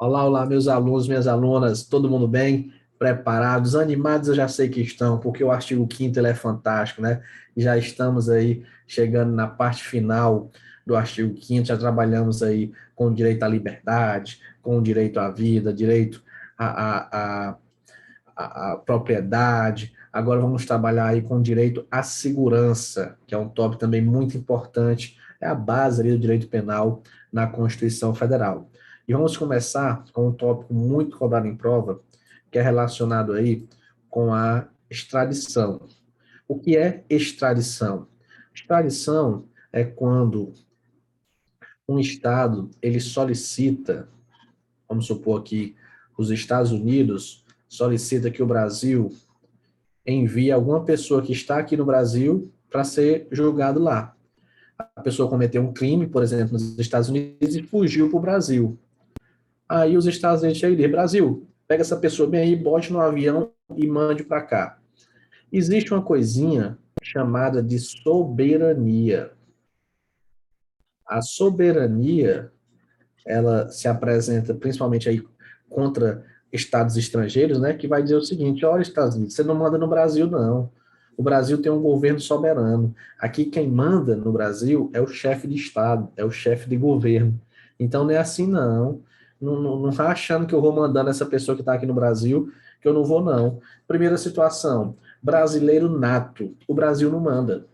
Olá, olá, meus alunos, minhas alunas, todo mundo bem? Preparados? Animados eu já sei que estão, porque o artigo 5º ele é fantástico, né? Já estamos aí chegando na parte final do artigo 5º, já trabalhamos aí com o direito à liberdade, com o direito à vida, direito à, à, à propriedade. Agora vamos trabalhar aí com o direito à segurança, que é um tópico também muito importante, é a base ali do direito penal na Constituição Federal. E vamos começar com um tópico muito cobrado em prova, que é relacionado aí com a extradição. O que é extradição? Extradição é quando um Estado ele solicita, vamos supor que os Estados Unidos solicita que o Brasil envie alguma pessoa que está aqui no Brasil para ser julgado lá. A pessoa cometeu um crime, por exemplo, nos Estados Unidos e fugiu para o Brasil. Aí os Estados Unidos chegam e dizem, Brasil, pega essa pessoa bem aí, bote no avião e mande para cá. Existe uma coisinha chamada de soberania. A soberania, ela se apresenta principalmente aí contra estados estrangeiros, né, que vai dizer o seguinte, olha, Estados Unidos, você não manda no Brasil, não. O Brasil tem um governo soberano. Aqui quem manda no Brasil é o chefe de Estado, é o chefe de governo. Então não é assim, não. Não está achando que eu vou mandando essa pessoa que está aqui no Brasil, que eu não vou, não. Primeira situação, brasileiro nato. O Brasil não manda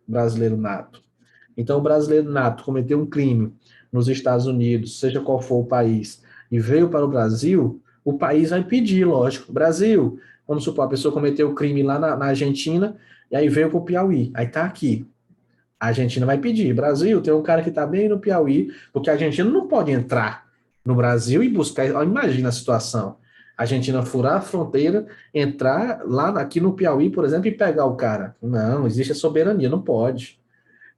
brasileiro nato. Então, o brasileiro nato cometeu um crime nos Estados Unidos, seja qual for o país, e veio para o Brasil, o país vai pedir, lógico. Brasil, vamos supor, a pessoa cometeu o crime lá na Argentina, e aí veio para o Piauí, aí está aqui. A Argentina vai pedir, Brasil, tem um cara que está bem no Piauí, porque a Argentina não pode entrar no Brasil e buscar. Imagina a situação. A Argentina furar a fronteira, entrar lá aqui no Piauí, por exemplo, e pegar o cara. Não, existe a soberania, não pode.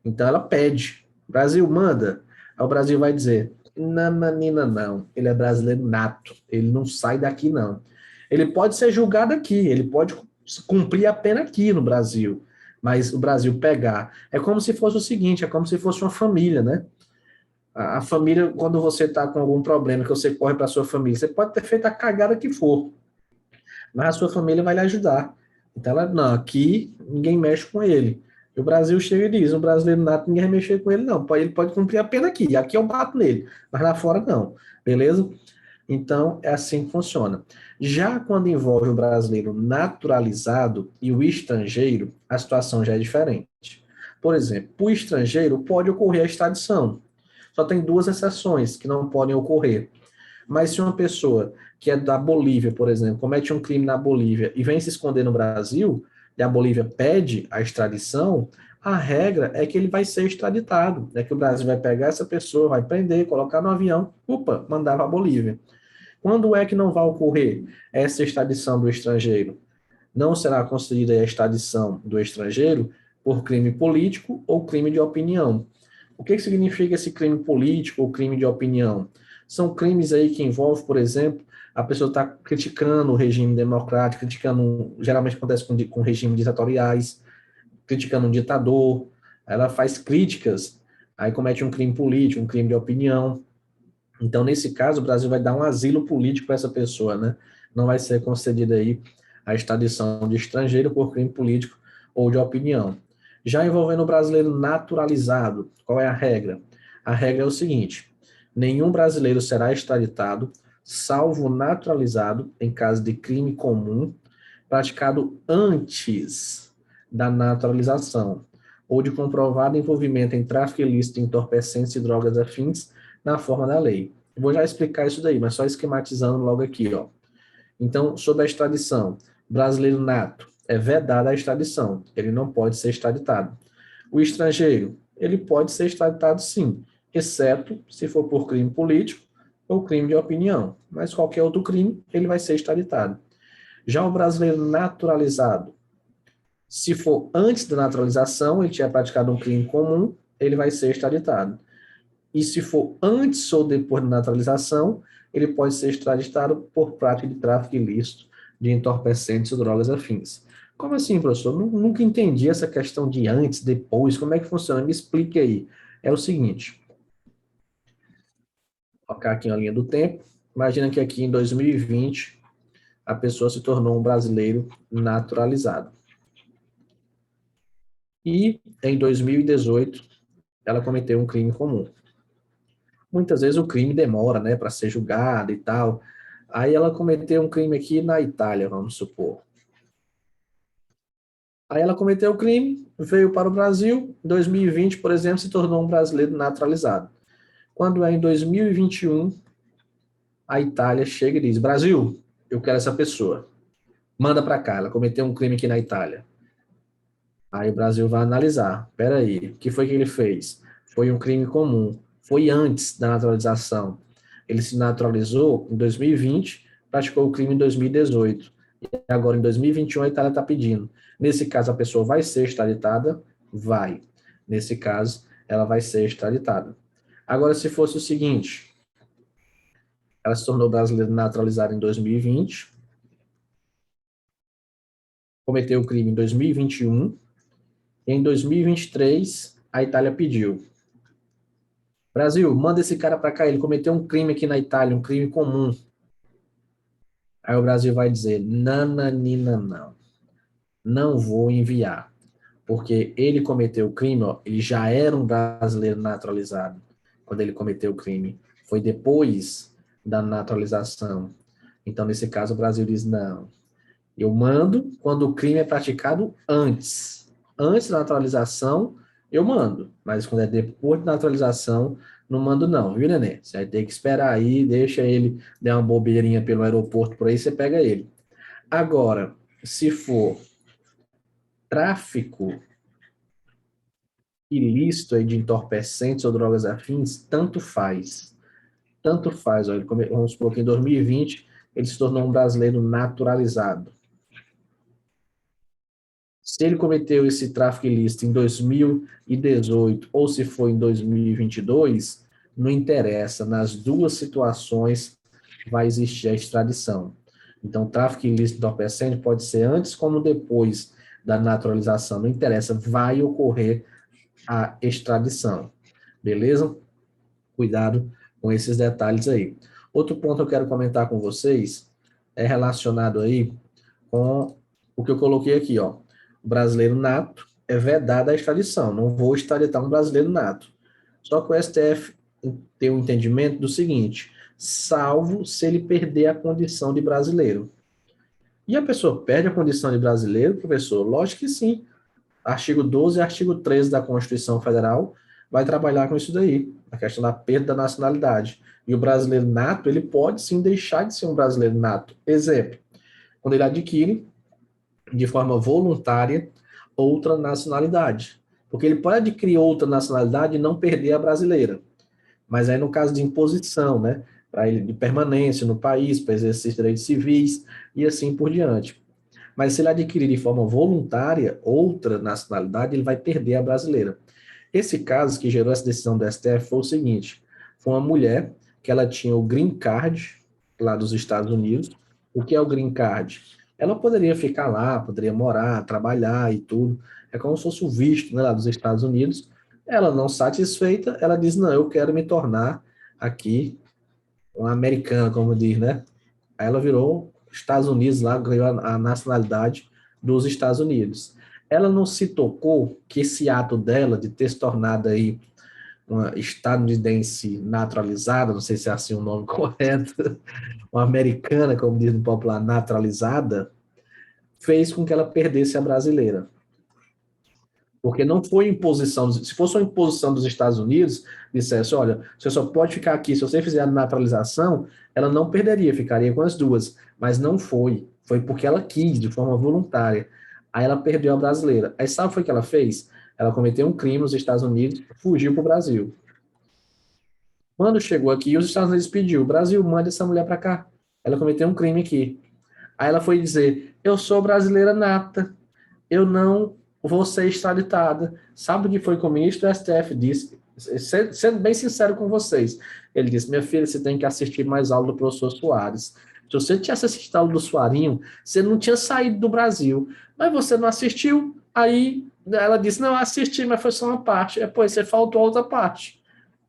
Então ela pede. O Brasil manda. Aí o Brasil vai dizer: nananina, não. Ele é brasileiro nato. Ele não sai daqui, não. Ele pode ser julgado aqui, ele pode cumprir a pena aqui no Brasil. Mas o Brasil pegar. É como se fosse o seguinte: é como se fosse uma família, né? A família, quando você está com algum problema, que você corre para a sua família, você pode ter feito a cagada que for, mas a sua família vai lhe ajudar. Então, ela, não, aqui ninguém mexe com ele. E o Brasil chega e diz, o brasileiro nato, ninguém vai mexer com ele, não. Ele pode cumprir a pena aqui. Aqui eu bato nele, mas lá fora não. Beleza? Então, é assim que funciona. Já quando envolve o brasileiro naturalizado e o estrangeiro, a situação já é diferente. Por exemplo, o estrangeiro pode ocorrer a extradição. Só tem duas exceções que não podem ocorrer. Mas se uma pessoa que é da Bolívia, por exemplo, comete um crime na Bolívia e vem se esconder no Brasil, e a Bolívia pede a extradição, a regra é que ele vai ser extraditado. É que o Brasil vai pegar essa pessoa, vai prender, colocar no avião, opa, mandar para a Bolívia. Quando é que não vai ocorrer essa extradição do estrangeiro? Não será concedida a extradição do estrangeiro por crime político ou crime de opinião. O que significa esse crime político ou crime de opinião? São crimes aí que envolvem, por exemplo, a pessoa está criticando o regime democrático, criticando, geralmente acontece com regimes ditatoriais, criticando um ditador, ela faz críticas, aí comete um crime político, um crime de opinião. Então, nesse caso, o Brasil vai dar um asilo político para essa pessoa, né? Não vai ser concedida aí a extradição de estrangeiro por crime político ou de opinião. Já envolvendo o brasileiro naturalizado, qual é a regra? A regra é o seguinte: nenhum brasileiro será extraditado, salvo naturalizado em caso de crime comum praticado antes da naturalização, ou de comprovado envolvimento em tráfico ilícito de entorpecentes e drogas afins na forma da lei. Eu vou já explicar isso daí, mas só esquematizando logo aqui, ó. Então, sobre a extradição, brasileiro nato é vedada a extradição, ele não pode ser extraditado. O estrangeiro, ele pode ser extraditado sim, exceto se for por crime político ou crime de opinião, mas qualquer outro crime, ele vai ser extraditado. Já o brasileiro naturalizado, se for antes da naturalização, ele tiver praticado um crime comum, ele vai ser extraditado. E se for antes ou depois da naturalização, ele pode ser extraditado por prática de tráfico ilícito de entorpecentes e drogas afins. Como assim, professor? Nunca entendi essa questão de antes, depois, como é que funciona? Me explique aí. É o seguinte, vou colocar aqui uma linha do tempo. Imagina que aqui em 2020 a pessoa se tornou um brasileiro naturalizado. E em 2018 ela cometeu um crime comum. Muitas vezes o crime demora, né, para ser julgado e tal. Aí ela cometeu um crime aqui na Itália, vamos supor. Aí ela cometeu o crime, veio para o Brasil, em 2020, por exemplo, se tornou um brasileiro naturalizado. Quando é em 2021, a Itália chega e diz: Brasil, eu quero essa pessoa. Manda para cá, ela cometeu um crime aqui na Itália. Aí o Brasil vai analisar. Peraí, o que foi que ele fez? Foi um crime comum. Foi antes da naturalização. Ele se naturalizou em 2020, praticou o crime em 2018. E agora, em 2021, a Itália está pedindo. Nesse caso, a pessoa vai ser extraditada? Vai. Nesse caso, ela vai ser extraditada. Agora, se fosse o seguinte, ela se tornou brasileira naturalizada em 2020, cometeu o crime em 2021, e em 2023, a Itália pediu: Brasil, manda esse cara para cá, ele cometeu um crime aqui na Itália, um crime comum. Aí o Brasil vai dizer: nananina, não vou enviar, porque ele cometeu o crime, ó, ele já era um brasileiro naturalizado quando ele cometeu o crime. Foi depois da naturalização. Então, nesse caso, o Brasil diz: não, eu mando quando o crime é praticado antes. Antes da naturalização, eu mando. Mas quando é depois da naturalização, não mando não, viu, Nenê? Você vai ter que esperar aí, deixa ele dar uma bobeirinha pelo aeroporto por aí, você pega ele. Agora, se for tráfico ilícito aí de entorpecentes ou drogas afins, tanto faz. Tanto faz. Ó, vamos supor que em 2020 ele se tornou um brasileiro naturalizado. Se ele cometeu esse tráfico ilícito em 2018 ou se foi em 2022, não interessa, nas duas situações vai existir a extradição. Então, tráfico ilícito de entorpecente pode ser antes como depois da naturalização, não interessa, vai ocorrer a extradição. Beleza? Cuidado com esses detalhes aí. Outro ponto que eu quero comentar com vocês é relacionado aí com o que eu coloquei aqui, ó. O brasileiro nato é vedado a extradição. Não vou extraditar um brasileiro nato. Só que o STF tem o entendimento do seguinte: salvo se ele perder a condição de brasileiro. E a pessoa perde a condição de brasileiro, professor? Lógico que sim. Artigo 12 e artigo 13 da Constituição Federal vai trabalhar com isso daí, a questão da perda da nacionalidade. E o brasileiro nato, ele pode sim deixar de ser um brasileiro nato. Exemplo, quando ele adquire de forma voluntária outra nacionalidade. Porque ele pode adquirir outra nacionalidade e não perder a brasileira. Mas aí no caso de imposição, né, para ele de permanência no país, para exercer direitos civis e assim por diante. Mas se ele adquirir de forma voluntária outra nacionalidade, ele vai perder a brasileira. Esse caso que gerou essa decisão do STF foi o seguinte: foi uma mulher que ela tinha o green card lá dos Estados Unidos. O que é o green card? Ela poderia ficar lá, poderia morar, trabalhar e tudo. É como se fosse o visto, né, lá dos Estados Unidos. Ela não satisfeita, ela diz: não, eu quero me tornar aqui uma americana, como diz, né? Aí ela virou Estados Unidos lá, ganhou a nacionalidade dos Estados Unidos. Ela não se tocou que esse ato dela de ter se tornado aí uma estadunidense naturalizada, não sei se é assim o nome correto, uma americana, como diz no popular, naturalizada, fez com que ela perdesse a brasileira. Porque não foi imposição, se fosse uma imposição dos Estados Unidos, dissesse, olha, você só pode ficar aqui, se você fizer a naturalização, ela não perderia, ficaria com as duas. Mas não foi. Foi porque ela quis, de forma voluntária. Aí ela perdeu a brasileira. Aí sabe o que foi que ela fez? Ela cometeu um crime nos Estados Unidos, fugiu para o Brasil. Quando chegou aqui, os Estados Unidos pediu, Brasil, manda essa mulher para cá. Ela cometeu um crime aqui. Aí ela foi dizer, eu sou brasileira nata, eu não vou ser extraditada. Sabe o que foi com o ministro do STF disse? Sendo bem sincero com vocês, ele disse: minha filha, você tem que assistir mais aula do professor Soares. Se você tivesse assistido a aula do Soarinho, você não tinha saído do Brasil. Mas você não assistiu, aí ela disse: não, assisti, mas foi só uma parte. Depois você faltou a outra parte.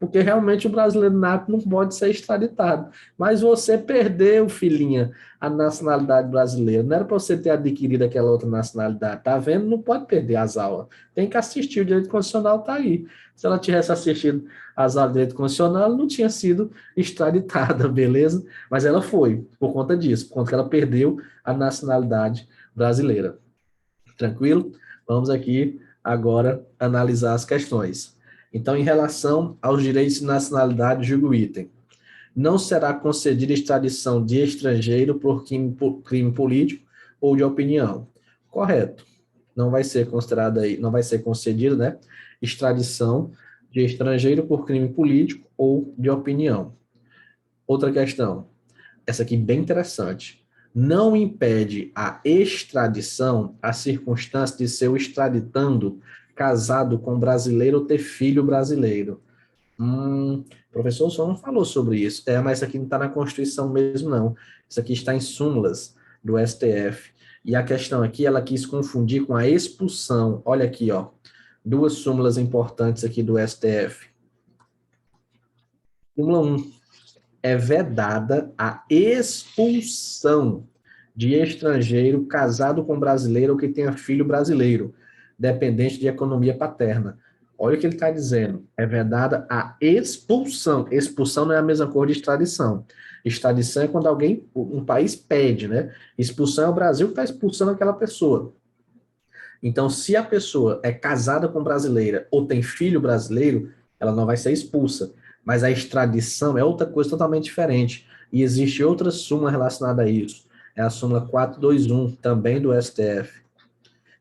porque realmente o brasileiro nato não pode ser extraditado. Mas você perdeu, filhinha, a nacionalidade brasileira. Não era para você ter adquirido aquela outra nacionalidade. Tá vendo? Não pode perder as aulas. Tem que assistir, o direito constitucional está aí. Se ela tivesse assistido as aulas de direito constitucional, ela não tinha sido extraditada, beleza? Mas ela foi, por conta disso, por conta que ela perdeu a nacionalidade brasileira. Tranquilo? Vamos aqui agora analisar as questões. Então, em relação aos direitos de nacionalidade, julgo o item. Não será concedida extradição de estrangeiro por crime político ou de opinião. Correto. Não vai ser considerada aí, não vai ser concedida, né? Extradição de estrangeiro por crime político ou de opinião. Outra questão, essa aqui bem interessante. Não impede a extradição a circunstância de ser o extraditando casado com brasileiro ou ter filho brasileiro. Professor, o senhor não falou sobre isso. Mas isso aqui não está na Constituição mesmo, não. Isso aqui está em súmulas do STF. E a questão aqui, ela quis confundir com a expulsão. Olha aqui, ó. Duas súmulas importantes aqui do STF. Súmula 1. É vedada a expulsão de estrangeiro casado com brasileiro ou que tenha filho brasileiro, dependente de economia paterna. Olha o que ele está dizendo. É vedada a expulsão. Expulsão não é a mesma coisa de extradição. Extradição é quando alguém, um país pede, né? Expulsão é o Brasil que está expulsando aquela pessoa. Então, se a pessoa é casada com brasileira ou tem filho brasileiro, ela não vai ser expulsa. Mas a extradição é outra coisa totalmente diferente. E existe outra súmula relacionada a isso. É a súmula 421, também do STF,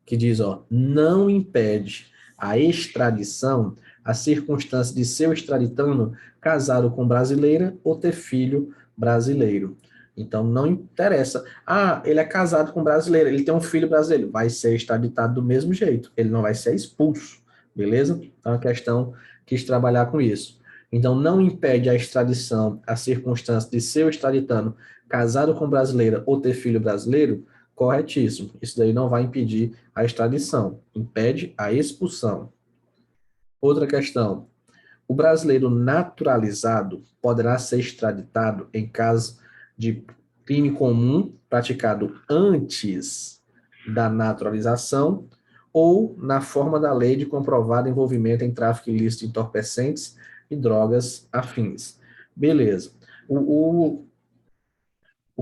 que diz, ó, não impede a extradição a circunstância de ser extraditando casado com brasileira ou ter filho brasileiro. Então, não interessa. Ele é casado com brasileira, ele tem um filho brasileiro. Vai ser extraditado do mesmo jeito. Ele não vai ser expulso, beleza? Então, a questão quis trabalhar com isso. Então, não impede a extradição a circunstância de ser extraditando casado com brasileira ou ter filho brasileiro. Corretíssimo. Isso daí não vai impedir a extradição. Impede a expulsão. Outra questão. O brasileiro naturalizado poderá ser extraditado em caso de crime comum praticado antes da naturalização ou na forma da lei de comprovado envolvimento em tráfico ilícito de entorpecentes e drogas afins. Beleza. O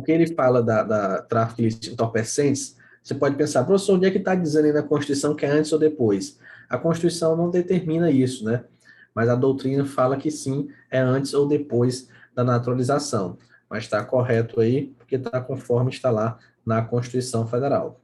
que ele fala da tráfico ilícito de entorpecentes, você pode pensar, professor, onde é que está dizendo aí na Constituição que é antes ou depois? A Constituição não determina isso, né? Mas a doutrina fala que sim, é antes ou depois da naturalização. Mas está correto aí, porque está conforme está lá na Constituição Federal.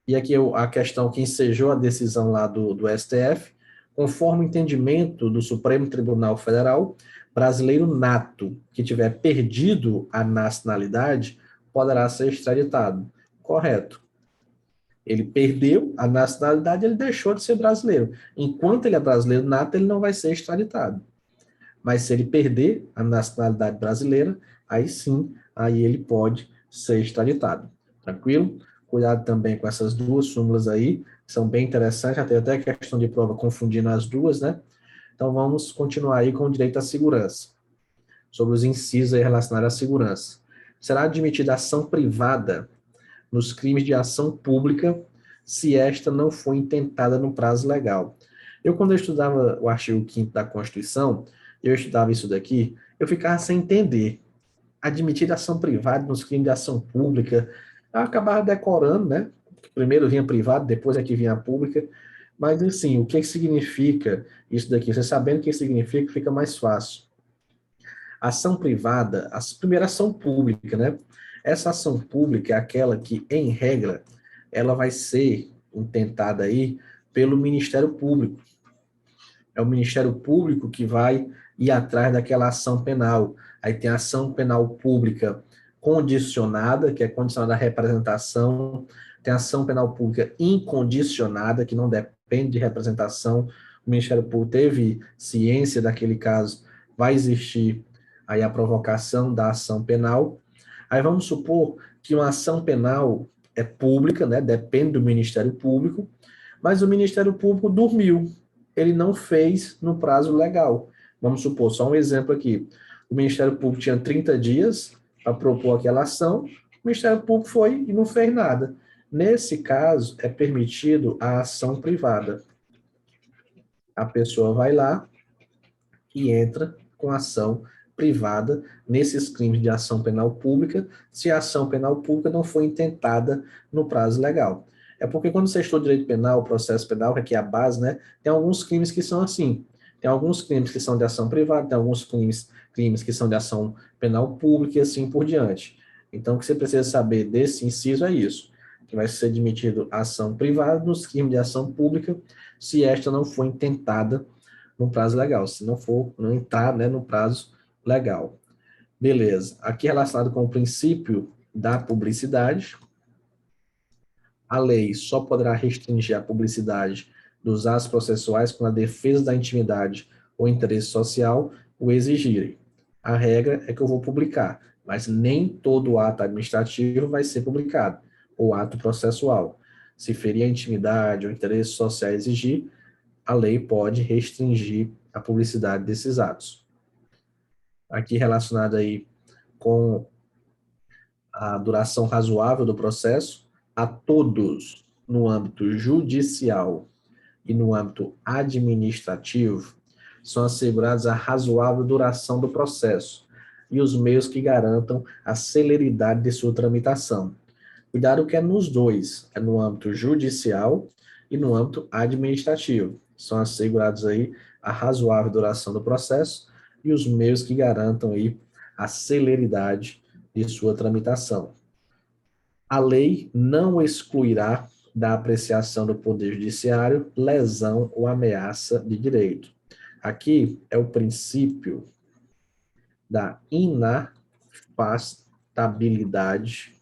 E aqui a questão que ensejou a decisão lá do STF, conforme o entendimento do Supremo Tribunal Federal, brasileiro nato que tiver perdido a nacionalidade poderá ser extraditado. Correto. Ele perdeu a nacionalidade, ele deixou de ser brasileiro. Enquanto ele é brasileiro nato, ele não vai ser extraditado. Mas se ele perder a nacionalidade brasileira, aí sim, aí ele pode ser extraditado. Tranquilo? Cuidado também com essas duas súmulas aí, que são bem interessantes, até questão de prova confundindo as duas, né? Então vamos continuar aí com o direito à segurança, sobre os incisos aí relacionados à segurança. Será admitida ação privada nos crimes de ação pública se esta não for intentada no prazo legal. Quando eu estudava o artigo 5º da Constituição, eu estudava isso daqui, eu ficava sem entender. Admitida ação privada nos crimes de ação pública, eu acabava decorando, né? Primeiro vinha privado, depois é que vinha a pública. Mas, assim, o que significa isso daqui? Você sabendo o que significa, fica mais fácil. Ação privada, a primeira ação pública, né? Essa ação pública é aquela que, em regra, ela vai ser intentada aí pelo Ministério Público. É o Ministério Público que vai ir atrás daquela ação penal. Aí tem a ação penal pública condicionada, que é condicionada à representação, tem a ação penal pública incondicionada, que não depende de representação. O Ministério Público teve ciência daquele caso, vai existir aí a provocação da ação penal. Aí vamos supor que uma ação penal é pública, né? Depende do Ministério Público, mas o Ministério Público dormiu, ele não fez no prazo legal. Vamos supor, só um exemplo aqui. O Ministério Público tinha 30 dias para propor aquela ação, o Ministério Público foi e não fez nada. Nesse caso, é permitido a ação privada. A pessoa vai lá e entra com ação privada nesses crimes de ação penal pública, se a ação penal pública não foi intentada no prazo legal. É porque quando você estuda direito penal, processo penal, que aqui é a base, né, tem alguns crimes que são assim. Tem alguns crimes que são de ação privada, tem alguns crimes que são de ação penal pública e assim por diante. Então, o que você precisa saber desse inciso é isso, que vai ser admitido ação privada nos crimes de ação pública, se esta não for intentada no prazo legal, se não for, não entrar, né, no prazo legal. Beleza. Aqui relacionado com o princípio da publicidade, a lei só poderá restringir a publicidade dos atos processuais quando a defesa da intimidade ou interesse social o exigirem. A regra é que eu vou publicar, mas nem todo ato administrativo vai ser publicado, ou ato processual. Se ferir a intimidade ou interesse social exigir, a lei pode restringir a publicidade desses atos. Aqui relacionado aí com a duração razoável do processo, a todos no âmbito judicial e no âmbito administrativo são assegurados a razoável duração do processo e os meios que garantam a celeridade de sua tramitação. Cuidado que é nos dois, é no âmbito judicial e no âmbito administrativo. São assegurados aí a razoável duração do processo e os meios que garantam aí a celeridade de sua tramitação. A lei não excluirá da apreciação do Poder Judiciário lesão ou ameaça de direito. Aqui é o princípio da inafastabilidade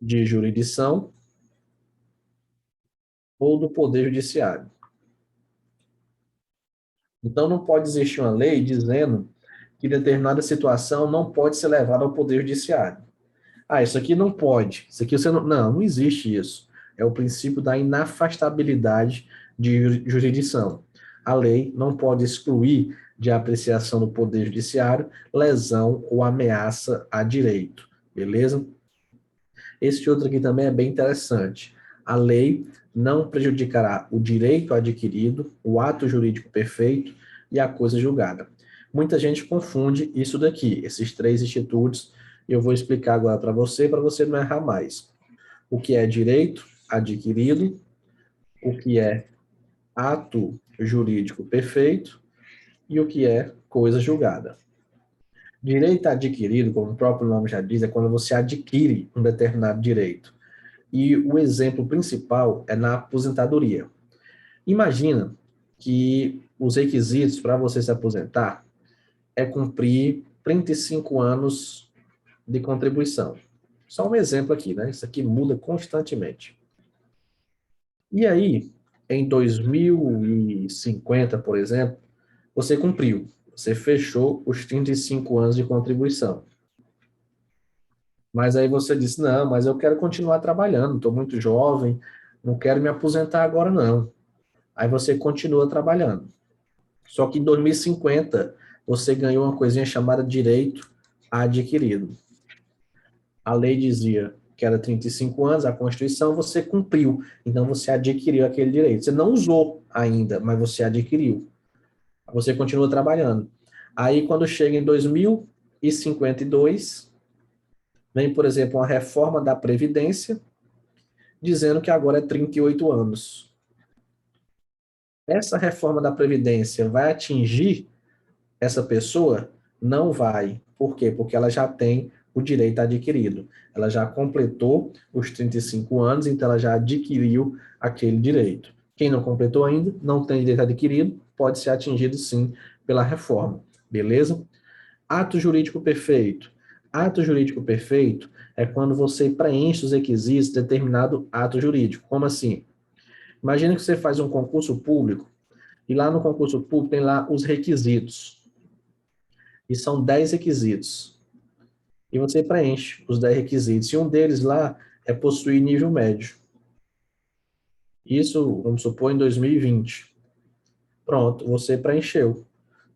de jurisdição ou do Poder Judiciário. Então, não pode existir uma lei dizendo que determinada situação não pode ser levada ao Poder Judiciário. Ah, isso aqui não pode, isso aqui você não... Não, não existe isso. É o princípio da inafastabilidade de jurisdição. A lei não pode excluir de apreciação do Poder Judiciário lesão ou ameaça a direito, beleza? Esse outro aqui também é bem interessante. A lei não prejudicará o direito adquirido, o ato jurídico perfeito e a coisa julgada. Muita gente confunde isso daqui, esses três institutos, e eu vou explicar agora para você não errar mais. O que é direito adquirido, o que é ato jurídico perfeito e o que é coisa julgada. Direito adquirido, como o próprio nome já diz, é quando você adquire um determinado direito. E o exemplo principal é na aposentadoria. Imagina que os requisitos para você se aposentar é cumprir 35 anos de contribuição. Só um exemplo aqui, né? Isso aqui muda constantemente. E aí, em 2050, por exemplo, você cumpriu, você fechou os 35 anos de contribuição. Mas aí você disse, não, mas eu quero continuar trabalhando, estou muito jovem, não quero me aposentar agora não. Aí você continua trabalhando. Só que em 2050, você ganhou uma coisinha chamada direito adquirido. A lei dizia que era 35 anos, a Constituição, você cumpriu. Então você adquiriu aquele direito. Você não usou ainda, mas você adquiriu. Você continua trabalhando. Aí quando chega em 2052, vem, por exemplo, uma reforma da Previdência, dizendo que agora é 38 anos. Essa reforma da Previdência vai atingir essa pessoa? Não vai. Por quê? Porque ela já tem o direito adquirido. Ela já completou os 35 anos, então ela já adquiriu aquele direito. Quem não completou ainda, não tem direito adquirido, pode ser atingido sim pela reforma. Beleza? Ato jurídico perfeito. Ato jurídico perfeito é quando você preenche os requisitos de determinado ato jurídico. Como assim? Imagina que você faz um concurso público e lá no concurso público tem lá os requisitos. E são 10 requisitos. E você preenche os 10 requisitos. E um deles lá é possuir nível médio. Isso, vamos supor, em 2020. Pronto, você preencheu.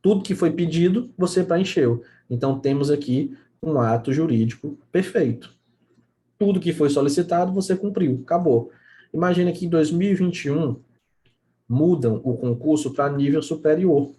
Tudo que foi pedido, você preencheu. Então, temos aqui um ato jurídico perfeito. Tudo que foi solicitado, você cumpriu. Acabou. Imagina que em 2021 mudam o concurso para nível superior.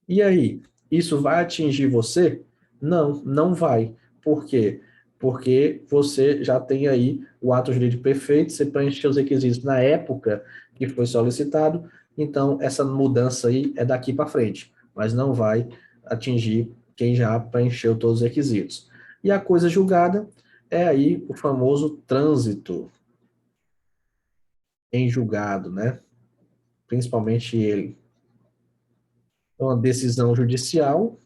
E aí, isso vai atingir você? Não, não vai. Por quê? Porque você já tem aí o ato jurídico perfeito, você preencheu os requisitos na época que foi solicitado, então essa mudança aí é daqui para frente, mas não vai atingir quem já preencheu todos os requisitos. E a coisa julgada é aí o famoso trânsito em julgado, né? Principalmente ele. Então, a decisão judicial,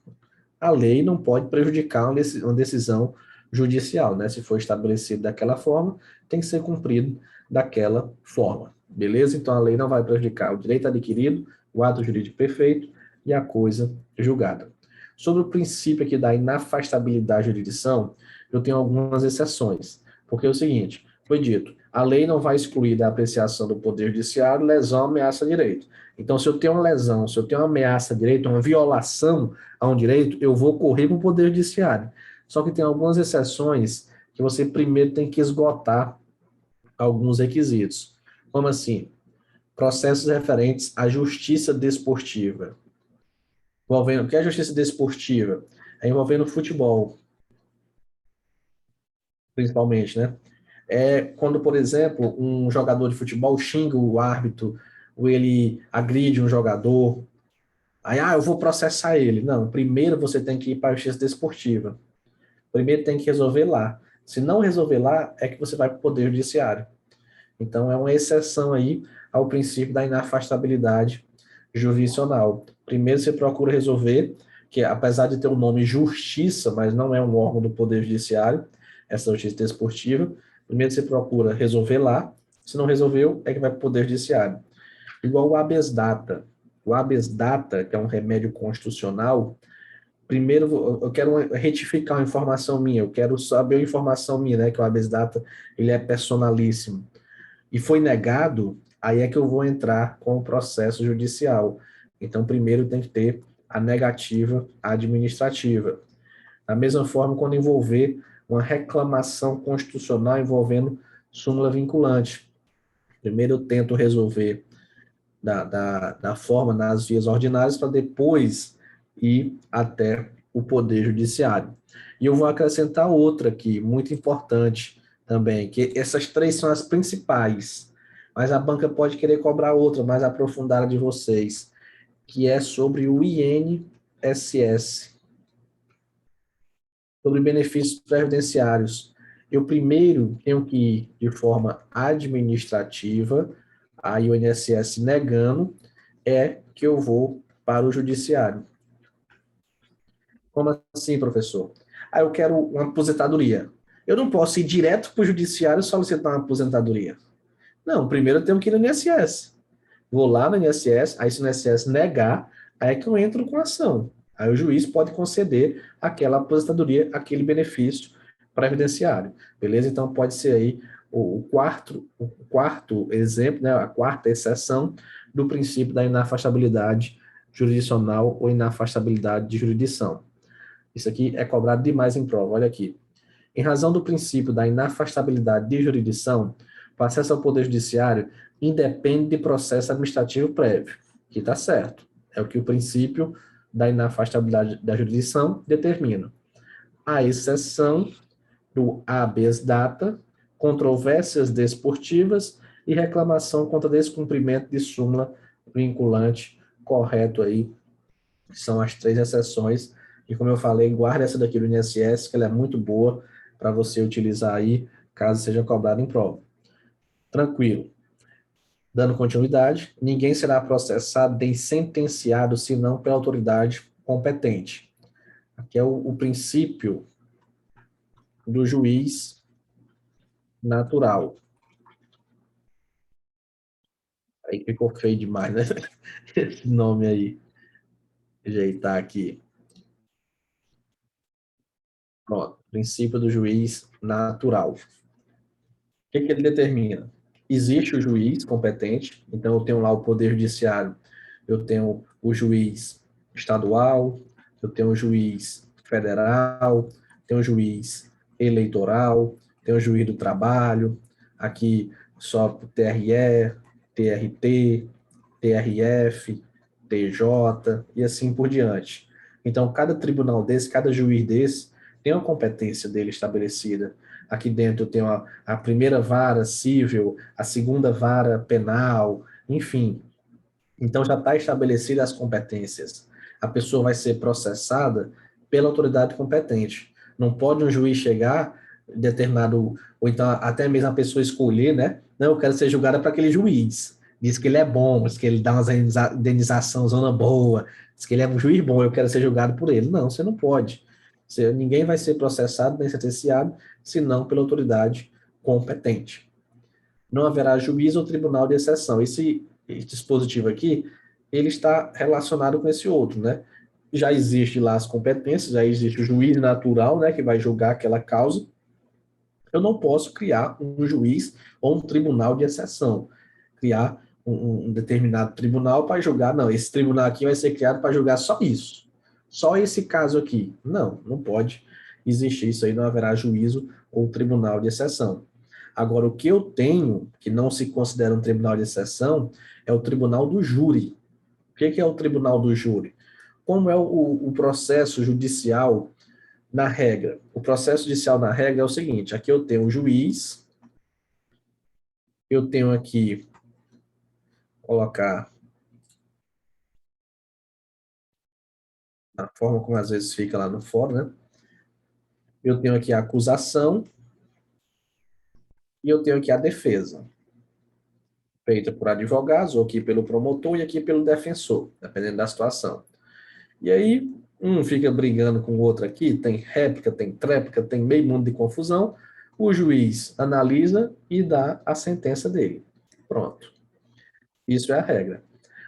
a lei não pode prejudicar uma decisão judicial, né? Se for estabelecido daquela forma, tem que ser cumprido daquela forma, beleza? Então a lei não vai prejudicar o direito adquirido, o ato jurídico perfeito e a coisa julgada. Sobre o princípio aqui da inafastabilidade da jurisdição, eu tenho algumas exceções, porque é o seguinte, foi dito, a lei não vai excluir da apreciação do Poder Judiciário lesão, ameaça a direito. Então, se eu tenho uma lesão, se eu tenho uma ameaça a direito, uma violação a um direito, eu vou correr para o Poder Judiciário. Só que tem algumas exceções que você primeiro tem que esgotar alguns requisitos. Como assim? Processos referentes à justiça desportiva. Envolvendo, o que é justiça desportiva? É envolvendo futebol, principalmente, né? É quando, por exemplo, um jogador de futebol xinga o árbitro, ou ele agride um jogador, aí, eu vou processar ele. Não, primeiro você tem que ir para a justiça desportiva. Primeiro tem que resolver lá. Se não resolver lá, é que você vai para o Poder Judiciário. Então, é uma exceção aí ao princípio da inafastabilidade jurisdicional. Primeiro você procura resolver, que apesar de ter o nome Justiça, mas não é um órgão do Poder Judiciário, essa justiça desportiva, primeiro você procura resolver lá, se não resolveu, é que vai para o Poder Judiciário. Igual o habeas data. O habeas data, que é um remédio constitucional, primeiro eu quero retificar uma informação minha, eu quero saber uma informação minha, né, que o habeas data ele é personalíssimo e foi negado, aí é que eu vou entrar com o processo judicial. Então, primeiro tem que ter a negativa administrativa. Da mesma forma, quando envolver uma reclamação constitucional envolvendo súmula vinculante. Primeiro eu tento resolver da forma nas vias ordinárias para depois ir até o Poder Judiciário. E eu vou acrescentar outra aqui, muito importante também, que essas três são as principais, mas a banca pode querer cobrar outra mais aprofundada de vocês, que é sobre o INSS, sobre benefícios previdenciários. Eu primeiro tenho que ir de forma administrativa, a INSS negando, é que eu vou para o judiciário. Como assim, professor? Eu quero uma aposentadoria. Eu não posso ir direto para o judiciário solicitar uma aposentadoria. Não, primeiro eu tenho que ir no INSS. Vou lá no INSS, aí se o INSS negar, aí é que eu entro com a ação. Aí o juiz pode conceder aquela aposentadoria, aquele benefício previdenciário. Beleza? Então pode ser aí o quarto exemplo, né, a quarta exceção do princípio da inafastabilidade jurisdicional ou inafastabilidade de jurisdição. Isso aqui é cobrado demais em prova, olha aqui. Em razão do princípio da inafastabilidade de jurisdição, o acesso ao Poder Judiciário independe de processo administrativo prévio, que está certo. É o que o princípio da inafastabilidade da jurisdição determina. A exceção do habeas data, controvérsias desportivas e reclamação contra descumprimento de súmula vinculante, correto aí, são as três exceções. E como eu falei, guarda essa daqui do INSS, que ela é muito boa para você utilizar aí, caso seja cobrado em prova. Tranquilo. Dando continuidade, ninguém será processado nem sentenciado senão pela autoridade competente. Aqui é o princípio do juiz natural. Aí ficou feio demais, né? Esse nome aí. Ajeitar aqui. Pronto. Princípio do juiz natural. O que ele determina? Existe o juiz competente, então eu tenho lá o Poder Judiciário, eu tenho o juiz estadual, eu tenho o juiz federal, tenho o juiz eleitoral, tenho o juiz do trabalho, aqui só TRE, TRT, TRF, TJ e assim por diante. Então, cada tribunal desse, cada juiz desse, tem uma competência dele estabelecida. Aqui dentro eu tenho a primeira vara civil, a segunda vara penal, enfim. Então já está estabelecida as competências. A pessoa vai ser processada pela autoridade competente. Não pode um juiz chegar determinado, ou então até mesmo a pessoa escolher, né? Não, eu quero ser julgada para aquele juiz. Diz que ele é bom, diz que ele dá uma indenização zona boa, diz que ele é um juiz bom, eu quero ser julgado por ele. Não, você não pode. Ninguém vai ser processado nem sentenciado, senão pela autoridade competente. Não haverá juiz ou tribunal de exceção. Esse dispositivo aqui, ele está relacionado com esse outro, né? Já existe lá as competências, já existe o juiz natural, né, que vai julgar aquela causa. Eu não posso criar um juiz ou um tribunal de exceção, criar um determinado tribunal para julgar. Não, esse tribunal aqui vai ser criado para julgar só isso, só esse caso aqui. Não, não pode existir isso aí, não haverá juízo ou tribunal de exceção. Agora, o que eu tenho, que não se considera um tribunal de exceção, é o tribunal do júri. O que é o tribunal do júri? Como é o processo judicial na regra? O processo judicial na regra é o seguinte: aqui eu tenho o juiz, eu tenho aqui, colocar a forma como às vezes fica lá no fórum, né? Eu tenho aqui a acusação e eu tenho aqui a defesa, feita por advogados, ou aqui pelo promotor e aqui pelo defensor, dependendo da situação. E aí, um fica brigando com o outro aqui, tem réplica, tem tréplica, tem meio mundo de confusão. O juiz analisa e dá a sentença dele. Pronto. Isso é a regra.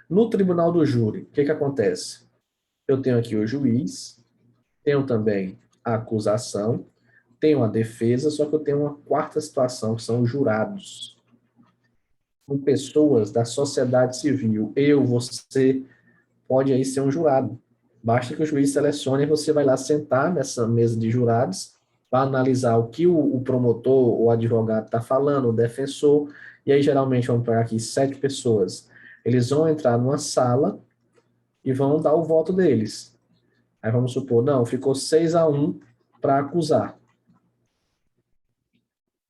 No tribunal do júri, o que que acontece? Eu tenho aqui o juiz, tenho também a acusação, tenho a defesa, só que eu tenho uma quarta situação, que são os jurados. Com pessoas da sociedade civil. Eu, você, pode aí ser um jurado. Basta que o juiz selecione e você vai lá sentar nessa mesa de jurados para analisar o que o promotor, o advogado está falando, o defensor, e aí geralmente vamos pegar aqui 7 pessoas. Eles vão entrar numa sala e vão dar o voto deles. Aí vamos supor, não, ficou 6-1 para acusar.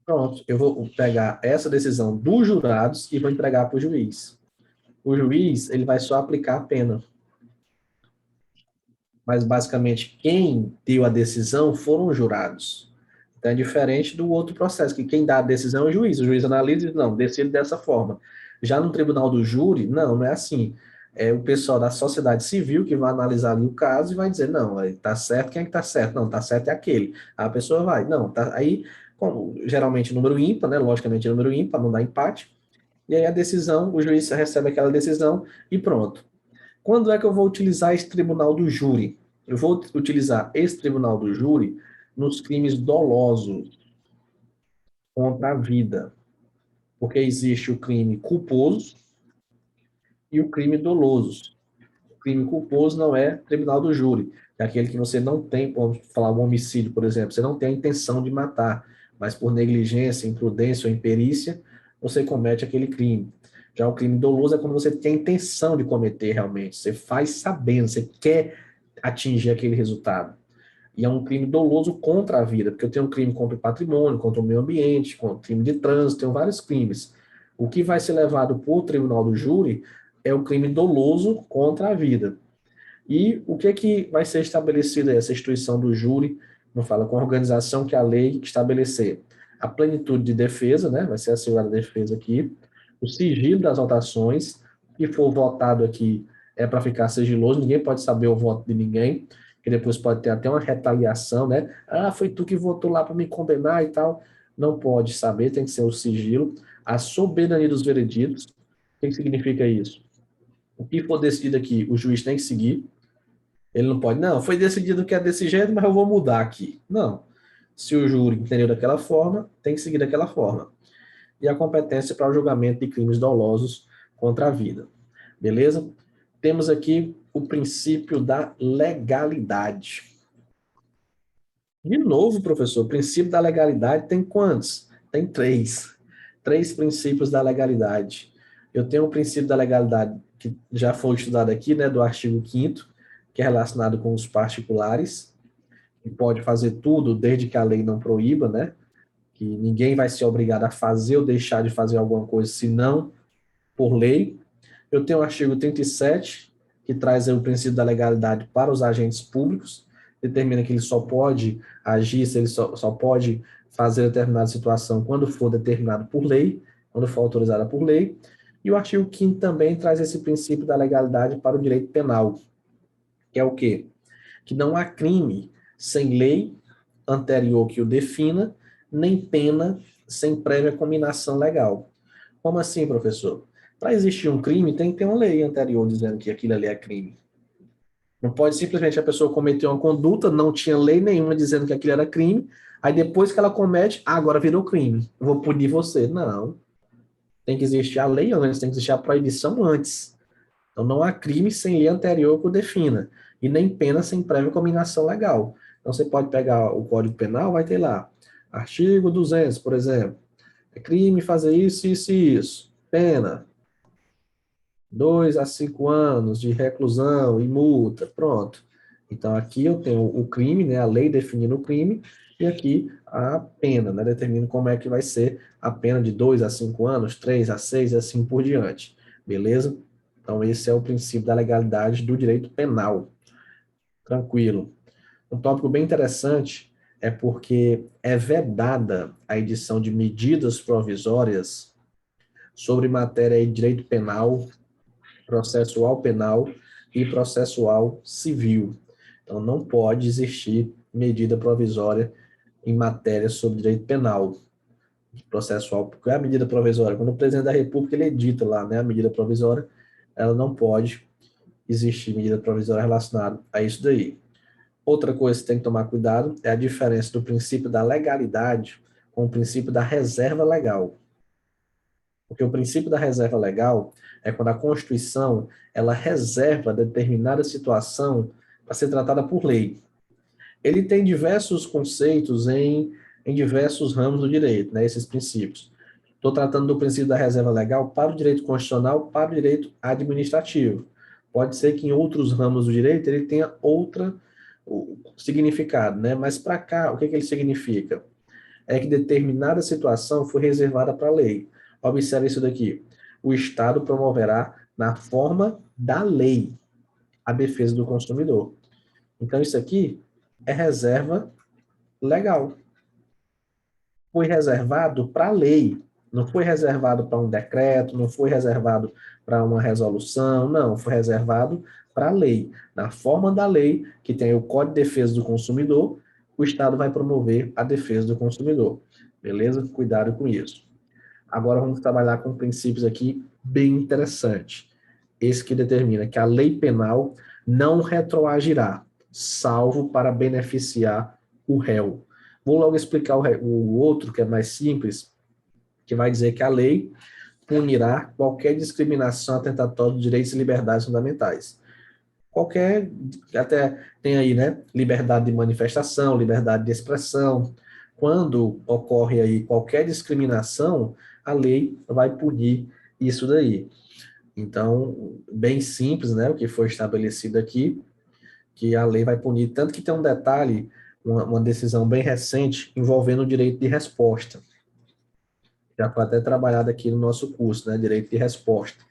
Pronto, eu vou pegar essa decisão dos jurados e vou entregar para o juiz. O juiz, ele vai só aplicar a pena. Mas basicamente quem deu a decisão foram os jurados. Então é diferente do outro processo, que quem dá a decisão é o juiz analisa e diz, não, decide dessa forma. Já no tribunal do júri, não é assim. É o pessoal da sociedade civil que vai analisar ali o caso e vai dizer, não, está certo, quem é que está certo? Não, está certo é aquele. A pessoa vai, não, tá, aí, como, geralmente número ímpar, né, logicamente número ímpar, não dá empate, e aí a decisão, o juiz recebe aquela decisão e pronto. Quando é que eu vou utilizar esse tribunal do júri? Eu vou utilizar esse tribunal do júri nos crimes dolosos contra a vida, porque existe o crime culposo e o crime doloso. O crime culposo não é tribunal do júri, é aquele que você não tem, vamos falar um homicídio, por exemplo, você não tem a intenção de matar, mas por negligência, imprudência ou imperícia, você comete aquele crime. Já o crime doloso é quando você tem a intenção de cometer realmente, você faz sabendo, você quer atingir aquele resultado. E é um crime doloso contra a vida, porque eu tenho um crime contra o patrimônio, contra o meio ambiente, contra o crime de trânsito, tenho vários crimes. O que vai ser levado por tribunal do júri é o crime doloso contra a vida. E o que é que vai ser estabelecido aí, essa instituição do júri, não fala, com a organização que a lei estabelecer. A plenitude de defesa, né, vai ser assegurada a defesa aqui, o sigilo das votações, o que for votado aqui é para ficar sigiloso, ninguém pode saber o voto de ninguém, que depois pode ter até uma retaliação, né? Ah, foi tu que votou lá para me condenar e tal. Não pode saber, tem que ser o sigilo. A soberania dos vereditos. O que significa isso? O que for decidido aqui, o juiz tem que seguir. Ele não pode, não, foi decidido que é desse jeito, mas eu vou mudar aqui. Não. Se o júri entendeu daquela forma, tem que seguir daquela forma. e a competência para o julgamento de crimes dolosos contra a vida. Beleza? Temos aqui o princípio da legalidade. De novo, professor, o princípio da legalidade tem quantos? Tem três. Três princípios da legalidade. Eu tenho o princípio da legalidade que já foi estudado aqui, né, do artigo 5º, que é relacionado com os particulares, que pode fazer tudo desde que a lei não proíba, né? Que ninguém vai ser obrigado a fazer ou deixar de fazer alguma coisa, senão por lei. Eu tenho o artigo 37, que traz o princípio da legalidade para os agentes públicos, determina que ele só pode agir, se ele só pode fazer determinada situação quando for determinado por lei, quando for autorizada por lei. E o artigo 5º também traz esse princípio da legalidade para o direito penal, que é o quê? Que não há crime sem lei anterior que o defina, nem pena sem prévia combinação legal. Como assim, professor? Para existir um crime, tem que ter uma lei anterior dizendo que aquilo ali é crime. Não pode simplesmente a pessoa cometer uma conduta, não tinha lei nenhuma dizendo que aquilo era crime, aí depois que ela comete, agora virou crime. Vou punir você. Não. Tem que existir a lei antes, tem que existir a proibição antes. Então não há crime sem lei anterior que o defina, e nem pena sem prévia combinação legal. Então você pode pegar o Código Penal, vai ter lá, artigo 200, por exemplo, é crime fazer isso, isso e isso. Pena, 2 a 5 anos de reclusão e multa, pronto. Então aqui eu tenho o crime, né, a lei definindo o crime, e aqui a pena, né, determina como é que vai ser a pena de 2 a 5 anos, 3 a 6 e assim por diante. Beleza? Então esse é o princípio da legalidade do direito penal. Tranquilo. Um tópico bem interessante é porque é vedada a edição de medidas provisórias sobre matéria de direito penal, processual penal e processual civil. Então, não pode existir medida provisória em matéria sobre direito penal, processual, porque a medida provisória, quando o presidente da República ele edita lá, né, a medida provisória, ela não pode existir medida provisória relacionada a isso daí. Outra coisa que tem que tomar cuidado é a diferença do princípio da legalidade com o princípio da reserva legal. Porque o princípio da reserva legal é quando a Constituição ela reserva determinada situação para ser tratada por lei. Ele tem diversos conceitos em diversos ramos do direito, né, esses princípios. Estou tratando do princípio da reserva legal para o direito constitucional, para o direito administrativo. Pode ser que em outros ramos do direito ele tenha outro significado, né? Mas para cá, o que ele significa? É que determinada situação foi reservada para a lei. Observe isso daqui. O Estado promoverá, na forma da lei, a defesa do consumidor. Então, isso aqui é reserva legal. Foi reservado para a lei. Não foi reservado para um decreto, não foi reservado para uma resolução, não. Foi reservado para a lei. Na forma da lei, que tem o Código de Defesa do Consumidor, o Estado vai promover a defesa do consumidor. Beleza? Cuidado com isso. Agora vamos trabalhar com princípios aqui bem interessantes. Esse que determina que a lei penal não retroagirá, salvo para beneficiar o réu. Vou logo explicar o outro, que é mais simples, que vai dizer que a lei punirá qualquer discriminação atentatória dos direitos e liberdades fundamentais. Qualquer, até tem aí, né, liberdade de manifestação, liberdade de expressão. Quando ocorre aí qualquer discriminação, a lei vai punir isso daí. Então, bem simples, né, o que foi estabelecido aqui, que a lei vai punir, tanto que tem um detalhe, uma decisão bem recente envolvendo o direito de resposta. Já foi até trabalhado aqui no nosso curso, né, direito de resposta.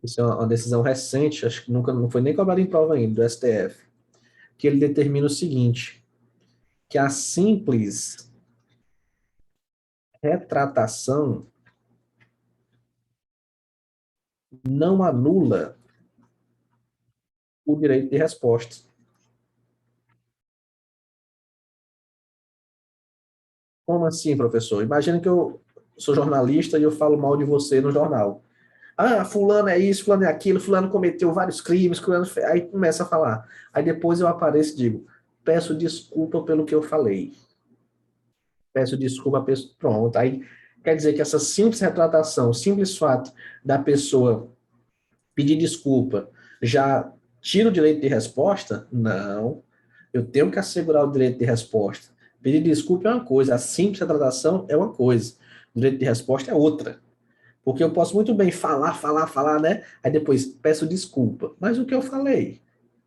Isso é uma decisão recente, acho que nunca não foi nem cobrada em prova ainda, do STF, que ele determina o seguinte, que a simples retratação não anula o direito de resposta. Como assim, professor? Imagina que eu sou jornalista e eu falo mal de você no jornal. Ah, fulano é isso, fulano é aquilo, fulano cometeu vários crimes, fulano aí começa a falar. Aí depois eu apareço e digo, peço desculpa pelo que eu falei. Peço desculpa, pronto. Aí Quer dizer que essa simples retratação, o simples fato da pessoa pedir desculpa, já tira o direito de resposta? Não. Eu tenho que assegurar o direito de resposta. Pedir desculpa é uma coisa, a simples retratação é uma coisa. O direito de resposta é outra. Porque eu posso muito bem falar, né? Aí depois peço desculpa. Mas o que eu falei?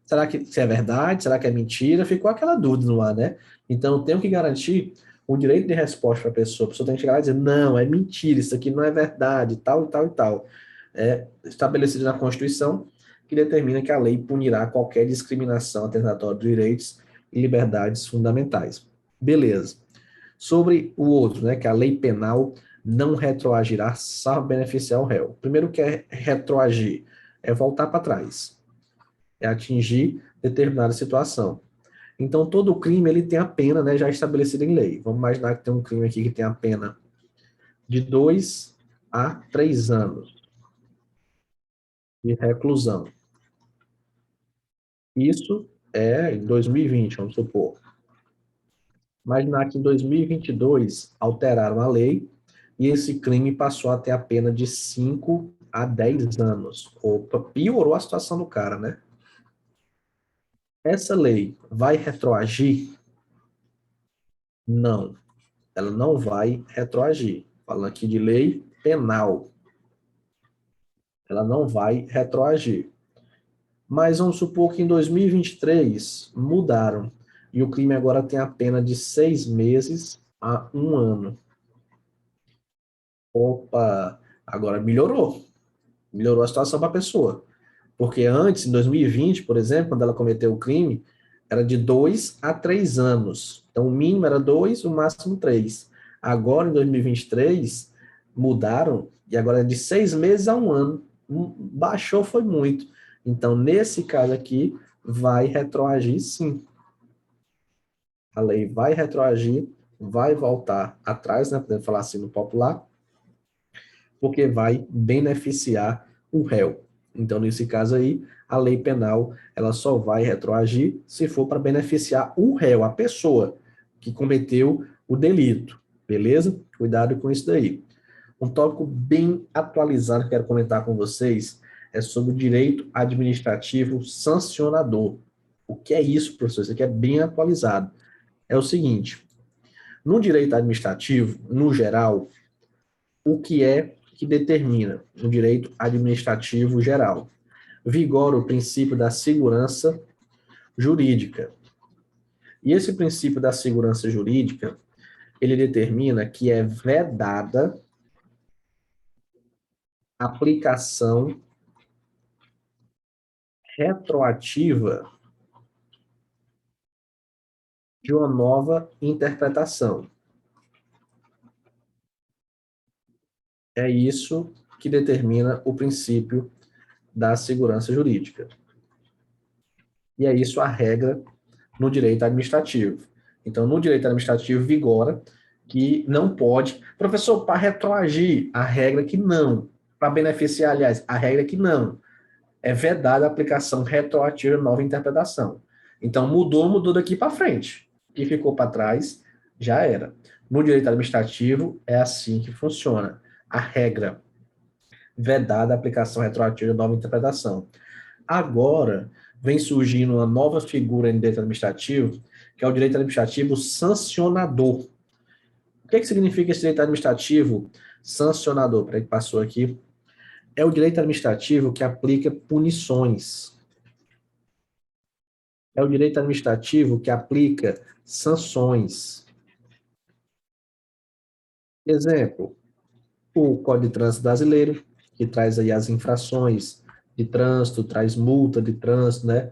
Será que se é verdade? Será que é mentira? Ficou aquela dúvida no ar, né? Então eu tenho que garantir o direito de resposta para a pessoa. A pessoa tem que chegar lá e dizer: não, é mentira, isso aqui não é verdade, tal e tal e tal. É estabelecido na Constituição, que determina que a lei punirá qualquer discriminação atentatória de direitos e liberdades fundamentais. Beleza. Sobre o outro, né, que a lei penal não retroagirá, salvo beneficiar o réu. Primeiro que é retroagir, é voltar para trás, é atingir determinada situação. Então, todo crime ele tem a pena, né, já estabelecida em lei. Vamos imaginar que tem um crime aqui que tem a pena de 2 a 3 anos de reclusão. Isso é em 2020, vamos supor. Imaginar que em 2022 alteraram a lei e esse crime passou a ter a pena de 5 a 10 anos. Opa, piorou a situação do cara, né? Essa lei vai retroagir? Não, ela não vai retroagir. Falando aqui de lei penal, ela não vai retroagir. Mas vamos supor que em 2023 mudaram e o crime agora tem a pena de 6 meses a 1 ano. Opa, agora melhorou. Melhorou a situação para a pessoa. Porque antes, em 2020, por exemplo, quando ela cometeu o crime, era de 2 a 3 anos. Então, o mínimo era 2, o máximo 3. Agora, em 2023, mudaram e agora é de 6 meses a 1 ano. Baixou foi muito. Então, nesse caso aqui, vai retroagir sim. A lei vai retroagir, vai voltar atrás, né? Podemos falar assim no popular, porque vai beneficiar o réu. Então, nesse caso aí, a lei penal ela só vai retroagir se for para beneficiar o réu, a pessoa que cometeu o delito. Beleza? Cuidado com isso daí. Um tópico bem atualizado que quero comentar com vocês é sobre o direito administrativo sancionador. O que é isso, professor? Isso aqui é bem atualizado. É o seguinte: no direito administrativo, no geral, o que é que determina o direito administrativo geral? Vigora o princípio da segurança jurídica. E esse princípio da segurança jurídica, ele determina que é vedada a aplicação retroativa de uma nova interpretação. É isso que determina o princípio da segurança jurídica. E é isso a regra no direito administrativo. Então, no direito administrativo vigora que não pode. Professor, para retroagir, a regra é que não. Para beneficiar, aliás, a regra é que não. É vedada a aplicação retroativa de nova interpretação. Então, mudou daqui para frente. O que ficou para trás, já era. No direito administrativo, é assim que funciona. A regra, vedada a aplicação retroativa de nova interpretação. Agora, vem surgindo uma nova figura em direito administrativo, que é o direito administrativo sancionador. O que significa esse direito administrativo sancionador? Para que passou aqui. É o direito administrativo que aplica punições. É o direito administrativo que aplica sanções. Exemplo, o Código de Trânsito Brasileiro, que traz aí as infrações de trânsito, traz multa de trânsito, né?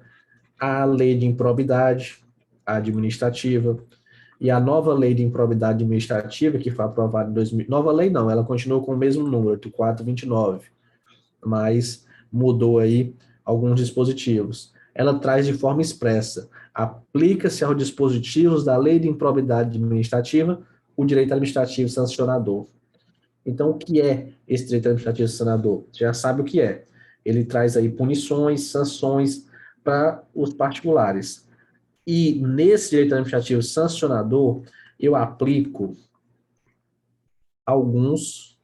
A lei de improbidade administrativa, e a nova lei de improbidade administrativa, que foi aprovada em 2000, nova lei não, ela continuou com o mesmo número, 8429, mas mudou aí alguns dispositivos. Ela traz de forma expressa, aplica-se aos dispositivos da lei de improbidade administrativa o direito administrativo sancionador. Então, o que é esse direito administrativo sancionador? Você já sabe o que é. Ele traz aí punições, sanções para os particulares. E nesse direito administrativo sancionador, eu aplico alguns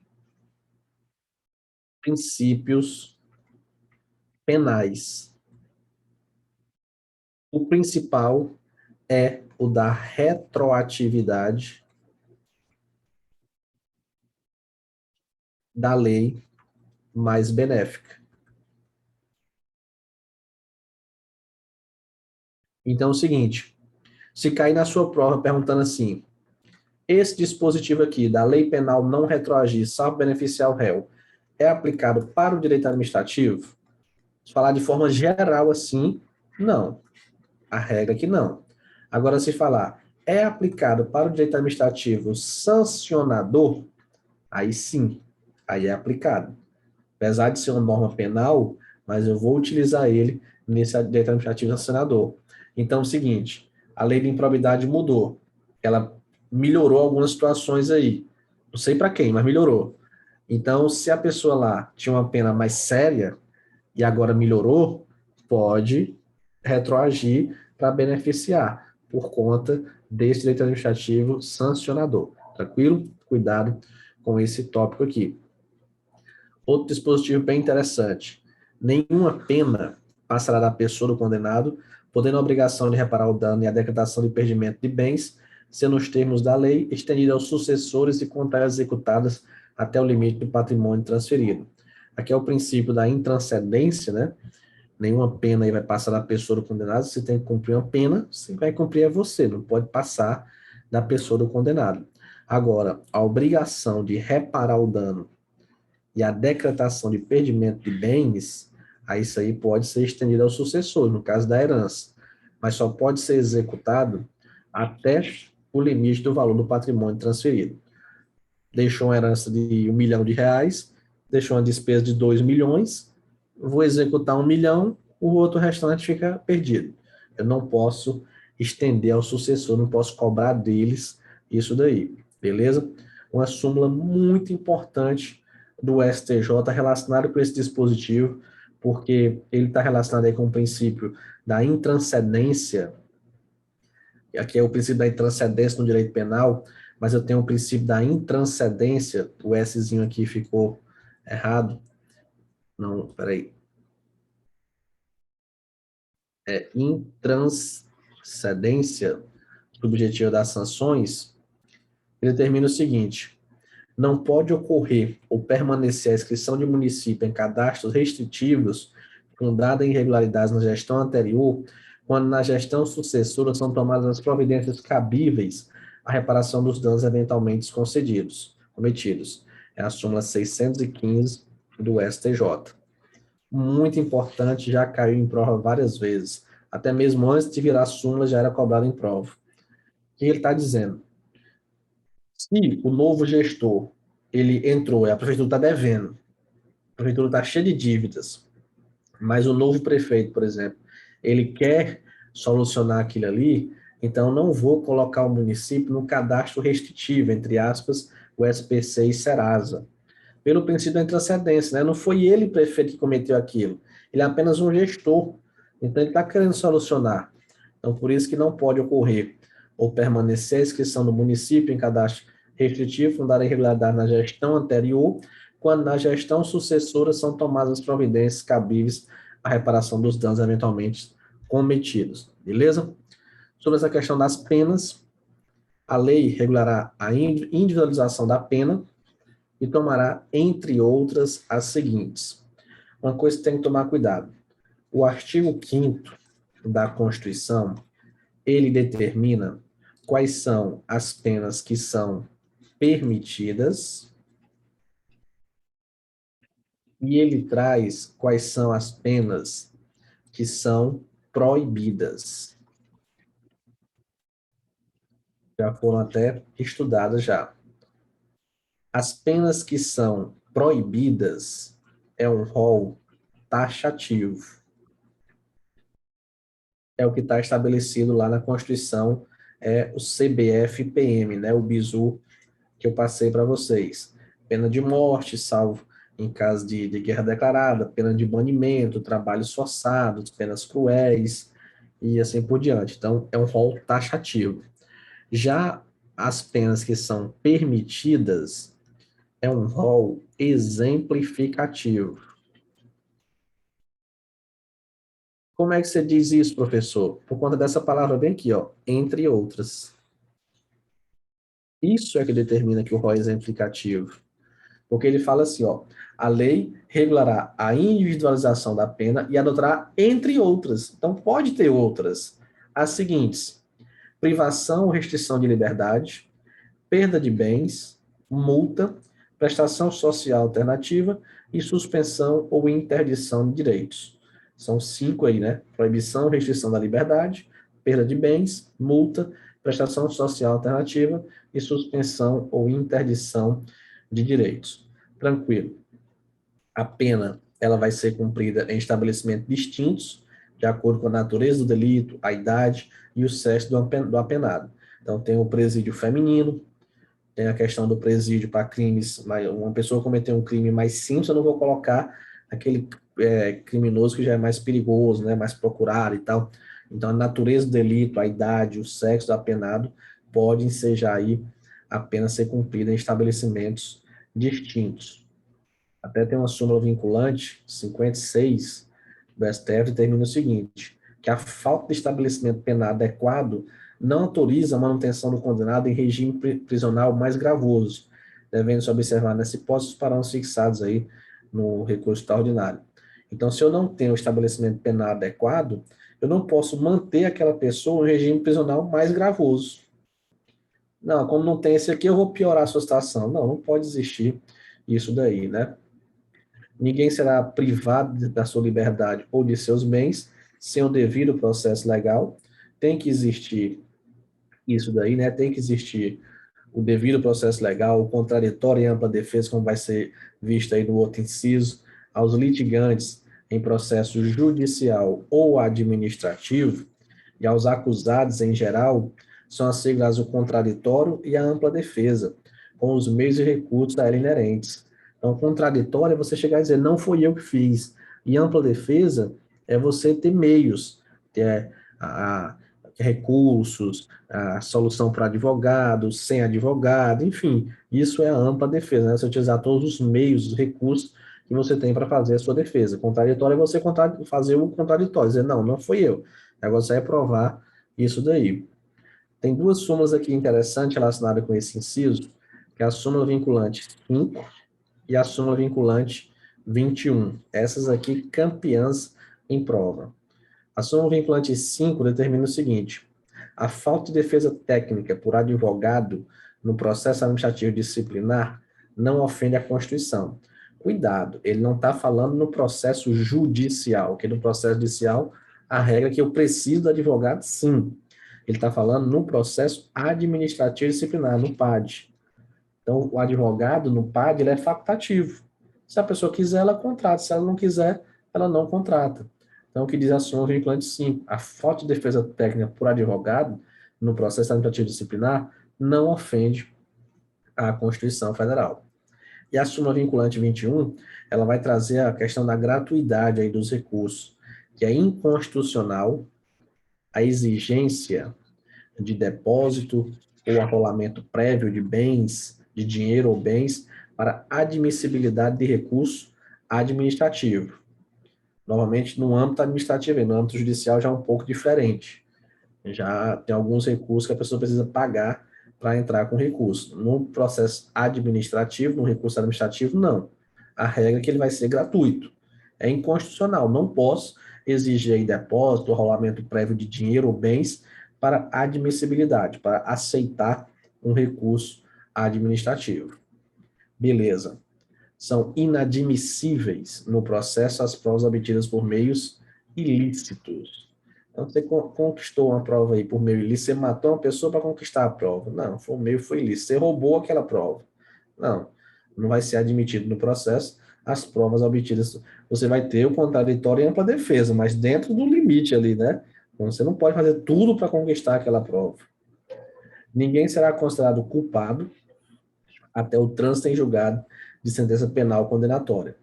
princípios penais. O principal é o da retroatividade da lei mais benéfica. Então, é o seguinte, se cair na sua prova perguntando assim, esse dispositivo aqui da lei penal não retroagir, salvo beneficiar o réu, é aplicado para o direito administrativo? Se falar de forma geral assim, não. A regra é que não. Agora, se falar é aplicado para o direito administrativo sancionador, aí sim, aí é aplicado. Apesar de ser uma norma penal, mas eu vou utilizar ele nesse direito administrativo sancionador. Então, é o seguinte, a lei de improbidade mudou. Ela melhorou algumas situações aí. Não sei para quem, mas melhorou. Então, se a pessoa lá tinha uma pena mais séria e agora melhorou, pode retroagir para beneficiar por conta desse direito administrativo sancionador. Tranquilo? Cuidado com esse tópico aqui. Outro dispositivo bem interessante. Nenhuma pena passará da pessoa do condenado, podendo a obrigação de reparar o dano e a decretação de perdimento de bens, sendo os termos da lei estendida aos sucessores e contas executadas até o limite do patrimônio transferido. Aqui é o princípio da intranscendência, né? Nenhuma pena aí vai passar da pessoa do condenado, você tem que cumprir uma pena, quem vai cumprir é você, não pode passar da pessoa do condenado. Agora, a obrigação de reparar o dano e a decretação de perdimento de bens, aí isso aí pode ser estendido ao sucessor, no caso da herança, mas só pode ser executado até o limite do valor do patrimônio transferido. Deixou uma herança de R$ 1 milhão, deixou uma despesa de 2 milhões, vou executar 1 milhão, o outro restante fica perdido. Eu não posso estender ao sucessor, não posso cobrar deles isso daí, beleza? Uma súmula muito importante do STJ relacionada com esse dispositivo, porque ele está relacionado aí com o princípio da intranscendência, aqui é o princípio da intranscendência no direito penal, mas eu tenho o princípio da intranscendência, o Szinho aqui ficou errado, não, peraí, intranscendência subjetiva das sanções, ele determina o seguinte, não pode ocorrer ou permanecer a inscrição de município em cadastros restritivos fundada em irregularidades na gestão anterior, quando na gestão sucessora são tomadas as providências cabíveis à reparação dos danos eventualmente cometidos. É a súmula 615 do STJ. Muito importante, já caiu em prova várias vezes. Até mesmo antes de virar súmula, já era cobrado em prova. O que ele está dizendo? Se o novo gestor, ele entrou, e a prefeitura está devendo, a prefeitura está cheia de dívidas, mas o novo prefeito, por exemplo, ele quer solucionar aquilo ali, então não vou colocar o município no cadastro restritivo, entre aspas, o SPC e Serasa, pelo princípio da intranscendência, né? Não foi ele, prefeito, que cometeu aquilo, ele é apenas um gestor, então ele está querendo solucionar. Então, por isso que não pode ocorrer ou permanecer a inscrição do município em cadastro restritivo, fundada irregularidade na gestão anterior, quando na gestão sucessora são tomadas as providências cabíveis à reparação dos danos eventualmente cometidos. Beleza? Sobre essa questão das penas, a lei regulará a individualização da pena e tomará, entre outras, as seguintes. Uma coisa que tem que tomar cuidado. O artigo 5º da Constituição, ele determina quais são as penas que são permitidas e ele traz quais são as penas que são proibidas. Já foram até estudadas já. As penas que são proibidas é um rol taxativo. É o que está estabelecido lá na Constituição, é o CBF-PM, né, o bizu que eu passei para vocês. Pena de morte, salvo em caso de guerra declarada, pena de banimento, trabalhos forçados, penas cruéis e assim por diante. Então, é um rol taxativo. Já as penas que são permitidas É um rol exemplificativo. Como é que você diz isso, professor? Por conta dessa palavra bem aqui, ó, entre outras. Isso é que determina que o rol é exemplificativo. Porque ele fala assim, ó, a lei regulará a individualização da pena e adotará entre outras. Então, pode ter outras. As seguintes: privação ou restrição de liberdade, perda de bens, multa, prestação social alternativa e suspensão ou interdição de direitos. São 5 aí, né? Proibição, restrição da liberdade, perda de bens, multa, prestação social alternativa e suspensão ou interdição de direitos. Tranquilo. A pena, ela vai ser cumprida em estabelecimentos distintos, de acordo com a natureza do delito, a idade e o sexo do apenado. Então, tem o presídio feminino, tem a questão do presídio para crimes, uma pessoa cometeu um crime mais simples, eu não vou colocar aquele criminoso que já é mais perigoso, né, mais procurado e tal. Então, a natureza do delito, a idade, o sexo do apenado podem ser já aí a pena ser cumprida em estabelecimentos distintos. Até tem uma súmula vinculante, 56, do STF, termina o seguinte, que a falta de estabelecimento penal adequado não autoriza a manutenção do condenado em regime prisional mais gravoso, devendo-se observar nessa hipótese os parâmetros fixados aí no recurso extraordinário. Então, se eu não tenho o estabelecimento penal adequado, eu não posso manter aquela pessoa em regime prisional mais gravoso. Não, como não tem esse aqui, eu vou piorar a sua situação. Não, não pode existir isso daí, né? Ninguém será privado da sua liberdade ou de seus bens sem o devido processo legal. Tem que existir isso daí, né? Tem que existir o devido processo legal, o contraditório e ampla defesa, como vai ser visto aí no outro inciso, aos litigantes em processo judicial ou administrativo e aos acusados em geral, são assegurados o contraditório e a ampla defesa, com os meios e recursos a ela inerentes. Então, contraditório é você chegar e dizer, não foi eu que fiz. E ampla defesa é você ter meios, ter recursos, a solução para advogado, sem advogado, enfim, isso é a ampla defesa, né? Você utilizar todos os meios, os recursos que você tem para fazer a sua defesa. Contraditório é você fazer o contraditório, dizer, não, não foi eu. Agora você vai provar isso daí. Tem duas súmulas aqui interessantes relacionadas com esse inciso, que é a súmula vinculante 5 e a súmula vinculante 21. Essas aqui campeãs em prova. A súmula vinculante 5 determina o seguinte: a falta de defesa técnica por advogado no processo administrativo disciplinar não ofende a Constituição. Cuidado, ele não está falando no processo judicial, que no processo judicial a regra é que eu preciso do advogado, sim. Ele está falando no processo administrativo disciplinar, no PAD. Então, o advogado no PAD ele é facultativo. Se a pessoa quiser, ela contrata. Se ela não quiser, ela não contrata. Então, o que diz a súmula vinculante 5, a falta de defesa técnica por advogado no processo administrativo disciplinar não ofende a Constituição Federal. E a súmula vinculante 21, ela vai trazer a questão da gratuidade aí dos recursos, que é inconstitucional a exigência de depósito ou arrolamento prévio de bens, de dinheiro ou bens, para admissibilidade de recurso administrativo. Novamente, no âmbito administrativo, e no âmbito judicial já é um pouco diferente. Já tem alguns recursos que a pessoa precisa pagar para entrar com recurso. No processo administrativo, no recurso administrativo, não. A regra é que ele vai ser gratuito. É inconstitucional. Não posso exigir aí depósito, rolamento prévio de dinheiro ou bens para admissibilidade, para aceitar um recurso administrativo. Beleza. São inadmissíveis no processo as provas obtidas por meios ilícitos. Então, você conquistou uma prova aí por meio ilícito, você matou uma pessoa para conquistar a prova. Não, foi o meio foi ilícito. Você roubou aquela prova. Não, não vai ser admitido no processo as provas obtidas. Você vai ter o contraditório e ampla defesa, mas dentro do limite ali, né? Então, você não pode fazer tudo para conquistar aquela prova. Ninguém será considerado culpado até o trânsito em julgado de sentença penal condenatória.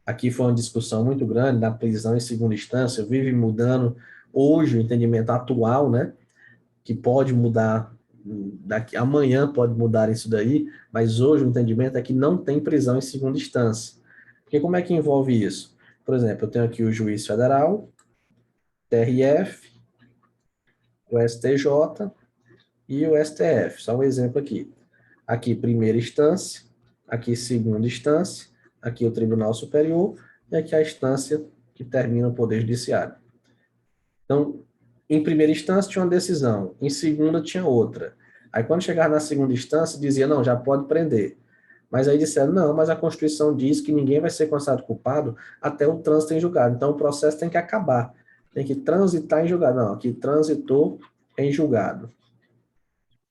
Aqui foi uma discussão muito grande na prisão em segunda instância, vive mudando hoje o entendimento atual, né, que pode mudar daqui amanhã pode mudar isso daí, mas hoje o entendimento é que não tem prisão em segunda instância. Porque como é que envolve isso? Por exemplo, eu tenho aqui o juiz federal, TRF, o STJ e o STF. Só um exemplo aqui. Aqui, primeira instância, aqui, segunda instância, aqui o Tribunal Superior e aqui a instância que termina o Poder Judiciário. Então, em primeira instância tinha uma decisão, em segunda tinha outra. Aí quando chegava na segunda instância, dizia, não, já pode prender. Mas aí disseram, não, mas a Constituição diz que ninguém vai ser considerado culpado até o trânsito em julgado. Então o processo tem que acabar, tem que transitar em julgado. Não, aqui transitou em julgado.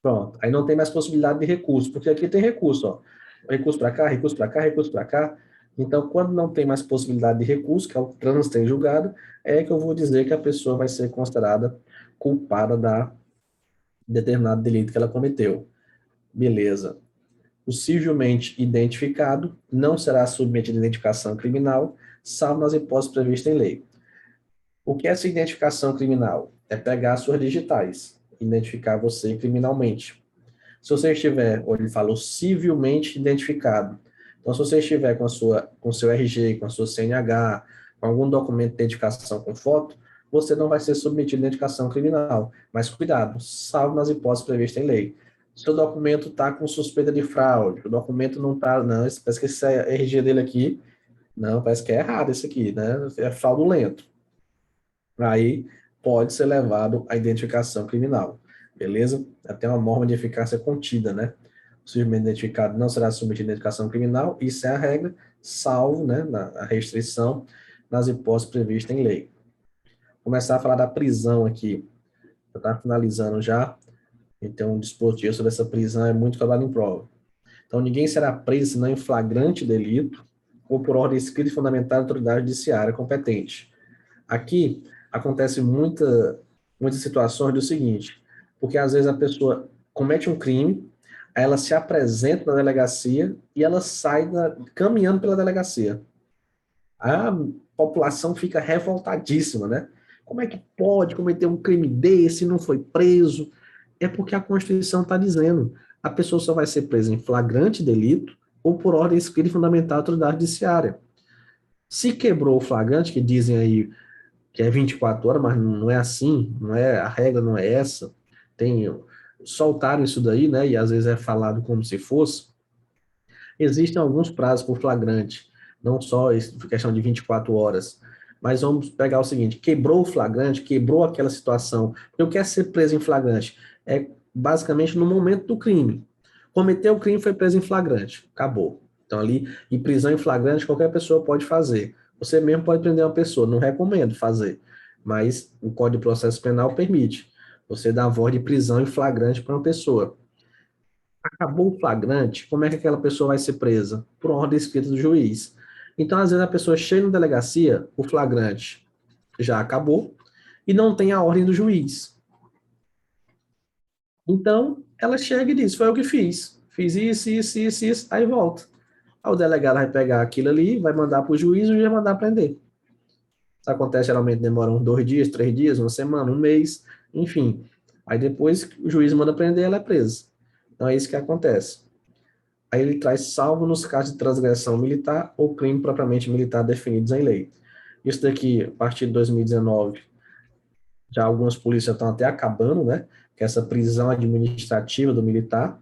Pronto, aí não tem mais possibilidade de recurso, porque aqui tem recurso, ó. Recurso para cá, recurso para cá, recurso para cá. Então, quando não tem mais possibilidade de recurso, que é o trânsito em julgado, é que eu vou dizer que a pessoa vai ser considerada culpada da determinado delito que ela cometeu. Beleza. Possivelmente identificado, não será submetido à identificação criminal, salvo nas hipóteses previstas em lei. O que é essa identificação criminal? É pegar as suas digitais, identificar você criminalmente. Se você estiver, ou ele falou, civilmente identificado. Então, se você estiver com seu RG, com a sua CNH, com algum documento de identificação com foto, você não vai ser submetido à identificação criminal. Mas cuidado, salvo nas hipóteses previstas em lei. Seu documento está com suspeita de fraude, o documento não está, não, parece que esse RG dele aqui, não, parece que é errado esse aqui, né? É fraudulento. Aí pode ser levado à identificação criminal, beleza? Até uma norma de eficácia contida, né? O surgimento identificado não será submetido à identificação criminal, isso é a regra, salvo, né, a restrição nas hipóteses previstas em lei. Vou começar a falar da prisão aqui. Eu estava finalizando já, então um dispositivo sobre essa prisão é muito trabalho em prova. Então, ninguém será preso senão em flagrante delito ou por ordem escrita e fundamentada da autoridade judiciária competente. Aqui acontece muitas situações do seguinte, porque às vezes a pessoa comete um crime, aí ela se apresenta na delegacia e ela sai caminhando pela delegacia. A população fica revoltadíssima, né? Como é que pode cometer um crime desse e não foi preso? É porque a Constituição está dizendo, a pessoa só vai ser presa em flagrante delito ou por ordem escrita e fundamentada da autoridade judiciária. Se quebrou o flagrante, que dizem aí que é 24 horas, mas não é assim, não é, a regra não é essa. Soltaram isso daí, né? E às vezes é falado como se fosse. Existem alguns prazos por flagrante, não só questão de 24 horas. Mas vamos pegar o seguinte: quebrou o flagrante, quebrou aquela situação. Eu quero ser preso em flagrante. É basicamente no momento do crime. Cometeu o crime, foi preso em flagrante. Acabou. Então, ali, em prisão em flagrante, qualquer pessoa pode fazer. Você mesmo pode prender uma pessoa, não recomendo fazer. Mas o Código de Processo Penal permite. Você dar a voz de prisão em flagrante para uma pessoa. Acabou o flagrante, como é que aquela pessoa vai ser presa? Por ordem escrita do juiz. Então, às vezes, a pessoa chega na delegacia, o flagrante já acabou, e não tem a ordem do juiz. Então, ela chega e diz, foi o que fiz. Fiz isso, isso, isso, isso, aí volta. Aí o delegado vai pegar aquilo ali, vai mandar para o juiz vai mandar prender. Isso acontece, geralmente demora uns 2 dias, 3 dias, uma semana, um mês, enfim. Aí depois que o juiz manda prender, ela é presa. Então é isso que acontece. Aí ele traz salvo nos casos de transgressão militar ou crime propriamente militar definidos em lei. Isso daqui, a partir de 2019, já algumas polícias estão até acabando, né? Que essa prisão administrativa do militar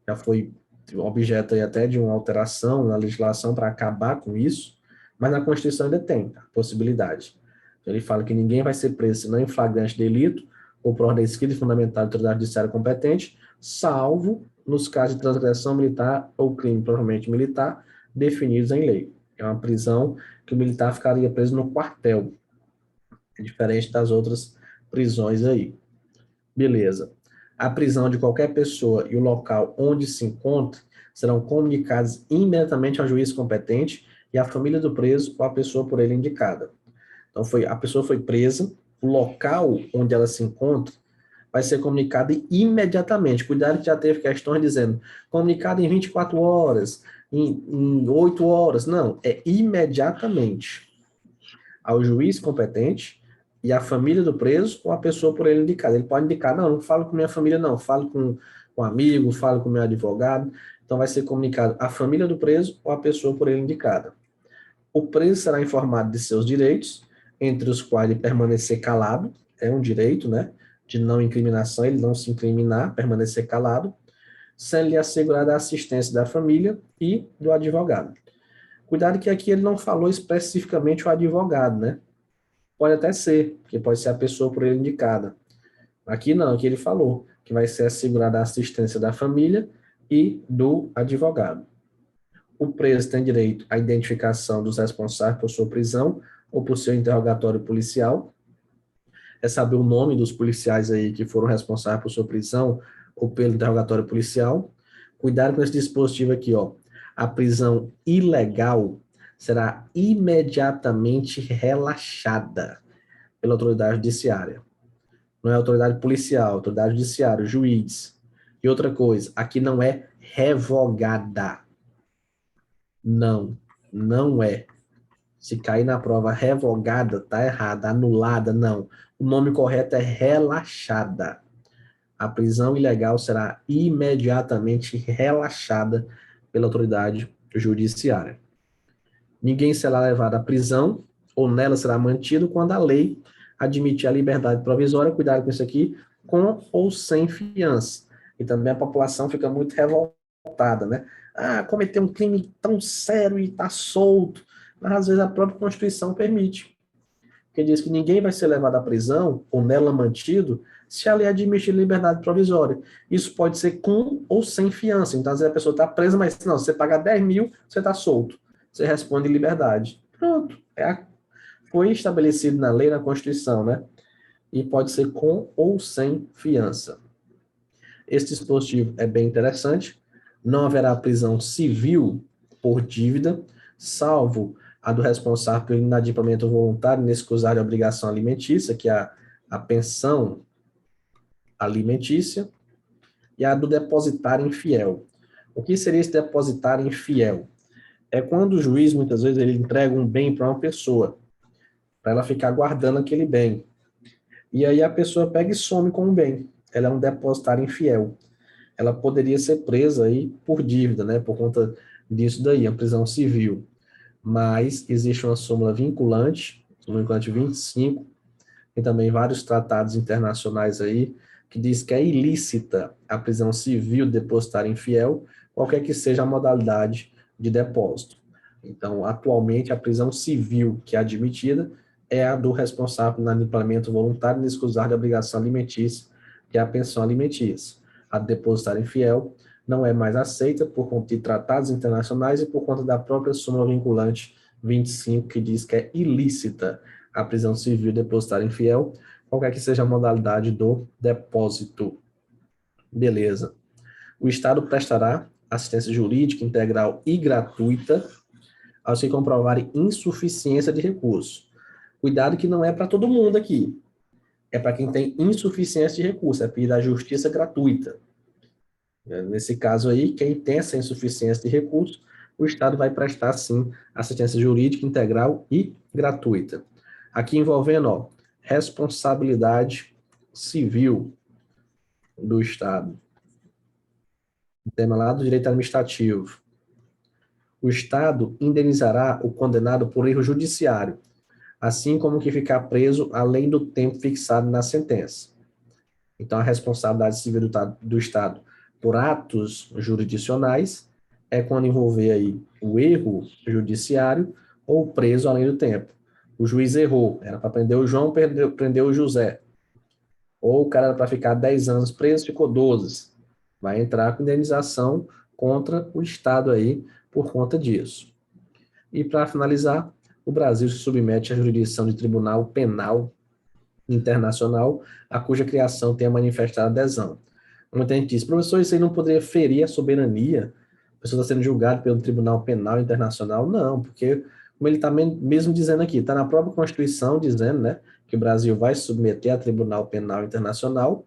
já foi objeto aí até de uma alteração na legislação para acabar com isso, mas na Constituição ainda tem a possibilidade. Então, ele fala que ninguém vai ser preso senão em flagrante delito ou por ordem escrita e fundamentada da autoridade judiciária competente, salvo nos casos de transgressão militar ou crime provavelmente militar definidos em lei. É uma prisão que o militar ficaria preso no quartel, diferente das outras prisões aí. Beleza. A prisão de qualquer pessoa e o local onde se encontra serão comunicados imediatamente ao juiz competente e à família do preso ou à pessoa por ele indicada. Então, a pessoa foi presa, o local onde ela se encontra vai ser comunicado imediatamente. Cuidado que já teve questões dizendo comunicado em 24 horas, em 8 horas. Não, é imediatamente ao juiz competente e a família do preso ou a pessoa por ele indicada. Ele pode indicar, não, não falo com minha família, não, falo com um amigo, falo com meu advogado. Então vai ser comunicado a família do preso ou a pessoa por ele indicada. O preso será informado de seus direitos, entre os quais ele permanecer calado, é um direito, né, de não incriminação, ele não se incriminar, permanecer calado, sendo-lhe assegurada a assistência da família e do advogado. Cuidado que aqui ele não falou especificamente o advogado, né? Pode até ser, que pode ser a pessoa por ele indicada. Aqui não, aqui ele falou que vai ser assegurada a assistência da família e do advogado. O preso tem direito à identificação dos responsáveis por sua prisão ou por seu interrogatório policial. É saber o nome dos policiais aí que foram responsáveis por sua prisão ou pelo interrogatório policial. Cuidado com esse dispositivo aqui, ó. A prisão ilegal será imediatamente relaxada pela autoridade judiciária. Não é autoridade policial, autoridade judiciária, juiz. E outra coisa, aqui não é revogada. Não, não é. Se cair na prova revogada, tá errada, anulada, não. O nome correto é relaxada. A prisão ilegal será imediatamente relaxada pela autoridade judiciária. Ninguém será levado à prisão ou nela será mantido quando a lei admitir a liberdade provisória, cuidado com isso aqui, com ou sem fiança. E também a população fica muito revoltada, né? Ah, cometeu um crime tão sério e está solto. Mas às vezes a própria Constituição permite. Que diz que ninguém vai ser levado à prisão ou nela mantido se a lei admitir liberdade provisória. Isso pode ser com ou sem fiança. Então, às vezes a pessoa está presa, mas não, se você pagar 10 mil, você está solto. Você responde liberdade. Pronto. Foi estabelecido na lei, na Constituição, né? E pode ser com ou sem fiança. Esse dispositivo é bem interessante. Não haverá prisão civil por dívida, salvo a do responsável pelo inadimplemento voluntário inexcusável de obrigação alimentícia, que é a pensão alimentícia, e a do depositário infiel. O que seria esse depositário infiel? É quando o juiz, muitas vezes, ele entrega um bem para uma pessoa, para ela ficar guardando aquele bem. E aí a pessoa pega e some com o bem. Ela é um depositário infiel. Ela poderia ser presa aí por dívida, né, por conta disso daí, a prisão civil. Mas existe uma súmula vinculante 25, e também vários tratados internacionais aí, que diz que é ilícita a prisão civil de depositário infiel, qualquer que seja a modalidade de depósito. Então, atualmente, a prisão civil que é admitida é a do responsável pelo inadimplemento voluntário inexcusável de obrigação alimentícia, que é a pensão alimentícia. A do depositário infiel não é mais aceita por conta de tratados internacionais e por conta da própria súmula vinculante 25, que diz que é ilícita a prisão civil depositária infiel, qualquer que seja a modalidade do depósito. Beleza. O Estado prestará assistência jurídica integral e gratuita aos que comprovarem insuficiência de recurso. Cuidado que não é para todo mundo aqui. É para quem tem insuficiência de recurso, é pedir a justiça gratuita. Nesse caso aí, quem tem essa insuficiência de recurso, o Estado vai prestar, sim, assistência jurídica integral e gratuita. Aqui envolvendo, ó, responsabilidade civil do Estado. O tema lá do direito administrativo. O Estado indenizará o condenado por erro judiciário, assim como que ficar preso além do tempo fixado na sentença. Então, a responsabilidade civil do Estado por atos jurisdicionais é quando envolver aí o erro judiciário ou preso além do tempo. O juiz errou, era para prender o João, prendeu o José. Ou o cara era para ficar 10 anos preso, ficou 12. Vai entrar com indenização contra o Estado aí por conta disso. E para finalizar, o Brasil se submete à jurisdição de tribunal penal internacional, a cuja criação tenha manifestado adesão. Muita gente diz, professor, isso aí não poderia ferir a soberania? A pessoa está sendo julgada pelo Tribunal Penal Internacional? Não, porque, como ele está mesmo dizendo aqui, está na própria Constituição dizendo, né, que o Brasil vai se submeter ao Tribunal Penal Internacional,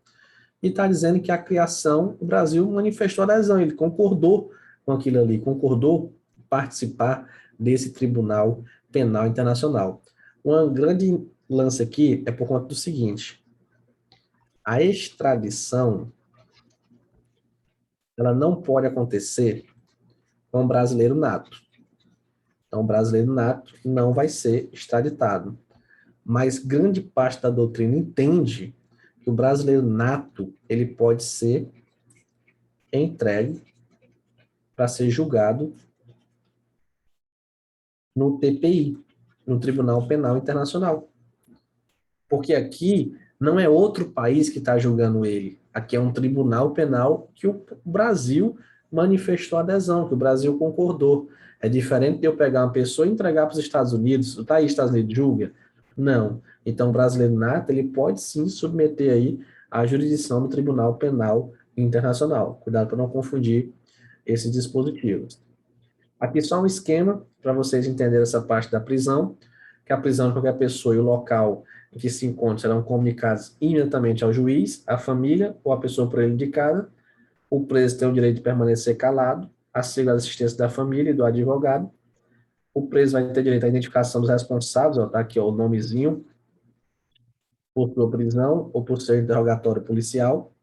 e está dizendo que a criação, o Brasil manifestou adesão, ele concordou com aquilo ali, concordou participar desse Tribunal Penal Internacional. Uma grande lance aqui é por conta do seguinte: a extradição, ela não pode acontecer com o brasileiro nato. Então, o brasileiro nato não vai ser extraditado. Mas grande parte da doutrina entende que o brasileiro nato, ele pode ser entregue para ser julgado no TPI, no Tribunal Penal Internacional. Porque aqui não é outro país que está julgando ele. Aqui é um tribunal penal que o Brasil manifestou adesão, que o Brasil concordou. É diferente de eu pegar uma pessoa e entregar para os Estados Unidos. Tá aí, Estados Unidos julga? Não. Então, o brasileiro nato, ele pode sim submeter aí à jurisdição do Tribunal Penal Internacional. Cuidado para não confundir esses dispositivos. Aqui só um esquema para vocês entenderem essa parte da prisão, que a prisão de qualquer pessoa e o local em que se encontra serão comunicados imediatamente ao juiz, à família ou à pessoa por ele indicada. O preso tem o direito de permanecer calado, assegura a assistência da família e do advogado. O preso vai ter direito à identificação dos responsáveis, ó, tá aqui ó, o nomezinho, por sua prisão ou por seu interrogatório policial.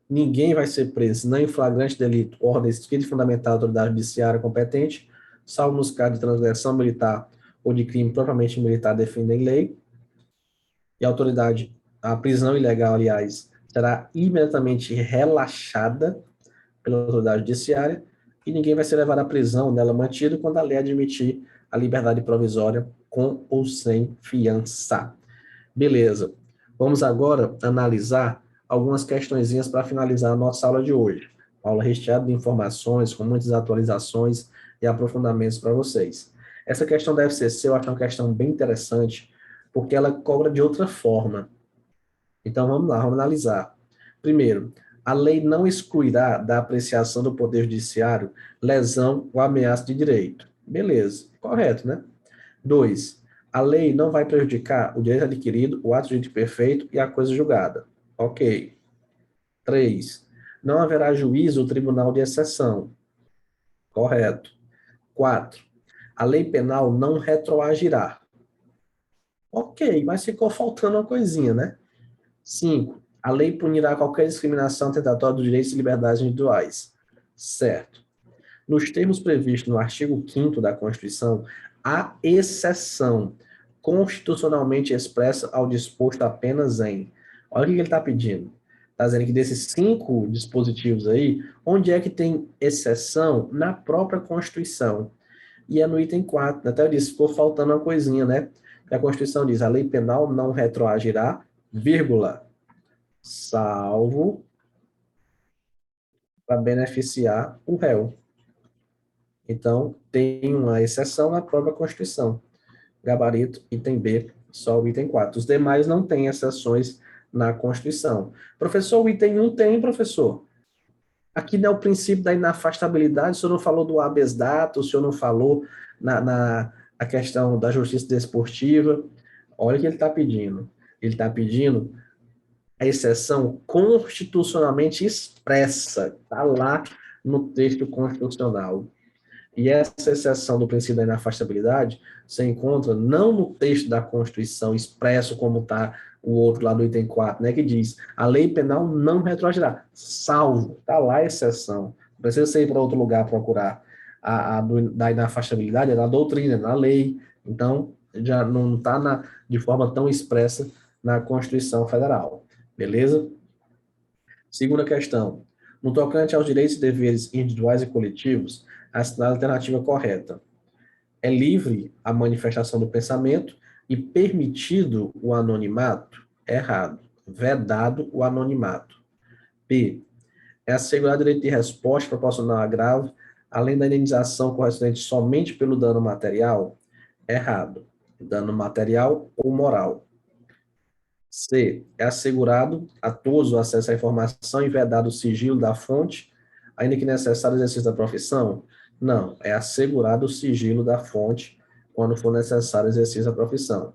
Ninguém vai ser preso, nem em flagrante delito, ordem escrita e fundamental da autoridade judiciária competente, salvo nos casos de transgressão militar ou de crime propriamente militar definido em lei. E a prisão ilegal, aliás, será imediatamente relaxada pela autoridade judiciária e ninguém vai ser levado à prisão nela mantido quando a lei admitir a liberdade provisória com ou sem fiança. Beleza. Vamos agora analisar algumas questõezinhas para finalizar a nossa aula de hoje. Uma aula recheada de informações, com muitas atualizações e aprofundamentos para vocês. Essa questão deve ser eu acho uma questão bem interessante, porque ela cobra de outra forma. Então vamos lá, vamos analisar. Primeiro, a lei não excluirá da apreciação do Poder Judiciário lesão ou ameaça de direito. Beleza, correto, né? 2. A lei não vai prejudicar o direito adquirido, o ato de direito perfeito e a coisa julgada. Ok. 3. Não haverá juízo ou tribunal de exceção. Correto. 4. A lei penal não retroagirá. Ok, mas ficou faltando uma coisinha, né? 5. A lei punirá qualquer discriminação tentatória dos direitos e liberdades individuais. Certo. Nos termos previstos no artigo 5º da Constituição, há exceção constitucionalmente expressa ao disposto apenas em. Olha o que ele está pedindo. Está dizendo que desses 5 dispositivos aí, onde é que tem exceção? Na própria Constituição. E é no item 4. Até eu disse, ficou faltando uma coisinha, né? A Constituição diz, a lei penal não retroagirá, vírgula, salvo para beneficiar o réu. Então, tem uma exceção na própria Constituição. Gabarito, item B, só o item 4. Os demais não têm exceções na Constituição. Professor, o item 1 tem, professor. Aqui não é o princípio da inafastabilidade, o senhor não falou do habeas data, o senhor não falou a questão da justiça desportiva. Olha o que ele está pedindo. Ele está pedindo a exceção constitucionalmente expressa. Está lá no texto constitucional. E essa exceção do princípio da inafastabilidade você encontra não no texto da Constituição expresso como está o outro lá do item 4, né, que diz a lei penal não retroagirá, salvo, está lá a exceção. Não precisa você ir para outro lugar procurar. Da inafastabilidade é na doutrina, é na lei. Então, já não está de forma tão expressa na Constituição Federal. Beleza? Segunda questão. No tocante aos direitos e deveres individuais e coletivos, a alternativa correta. É livre a manifestação do pensamento e permitido o anonimato? Errado. Vedado o anonimato. B. É assegurado direito de resposta proporcional a agravo, além da indenização correspondente somente pelo dano material? Errado. Dano material ou moral. C. É assegurado a todos o acesso à informação e vedado o sigilo da fonte, ainda que necessário exercício da profissão? Não, é assegurado o sigilo da fonte quando for necessário exercício da profissão.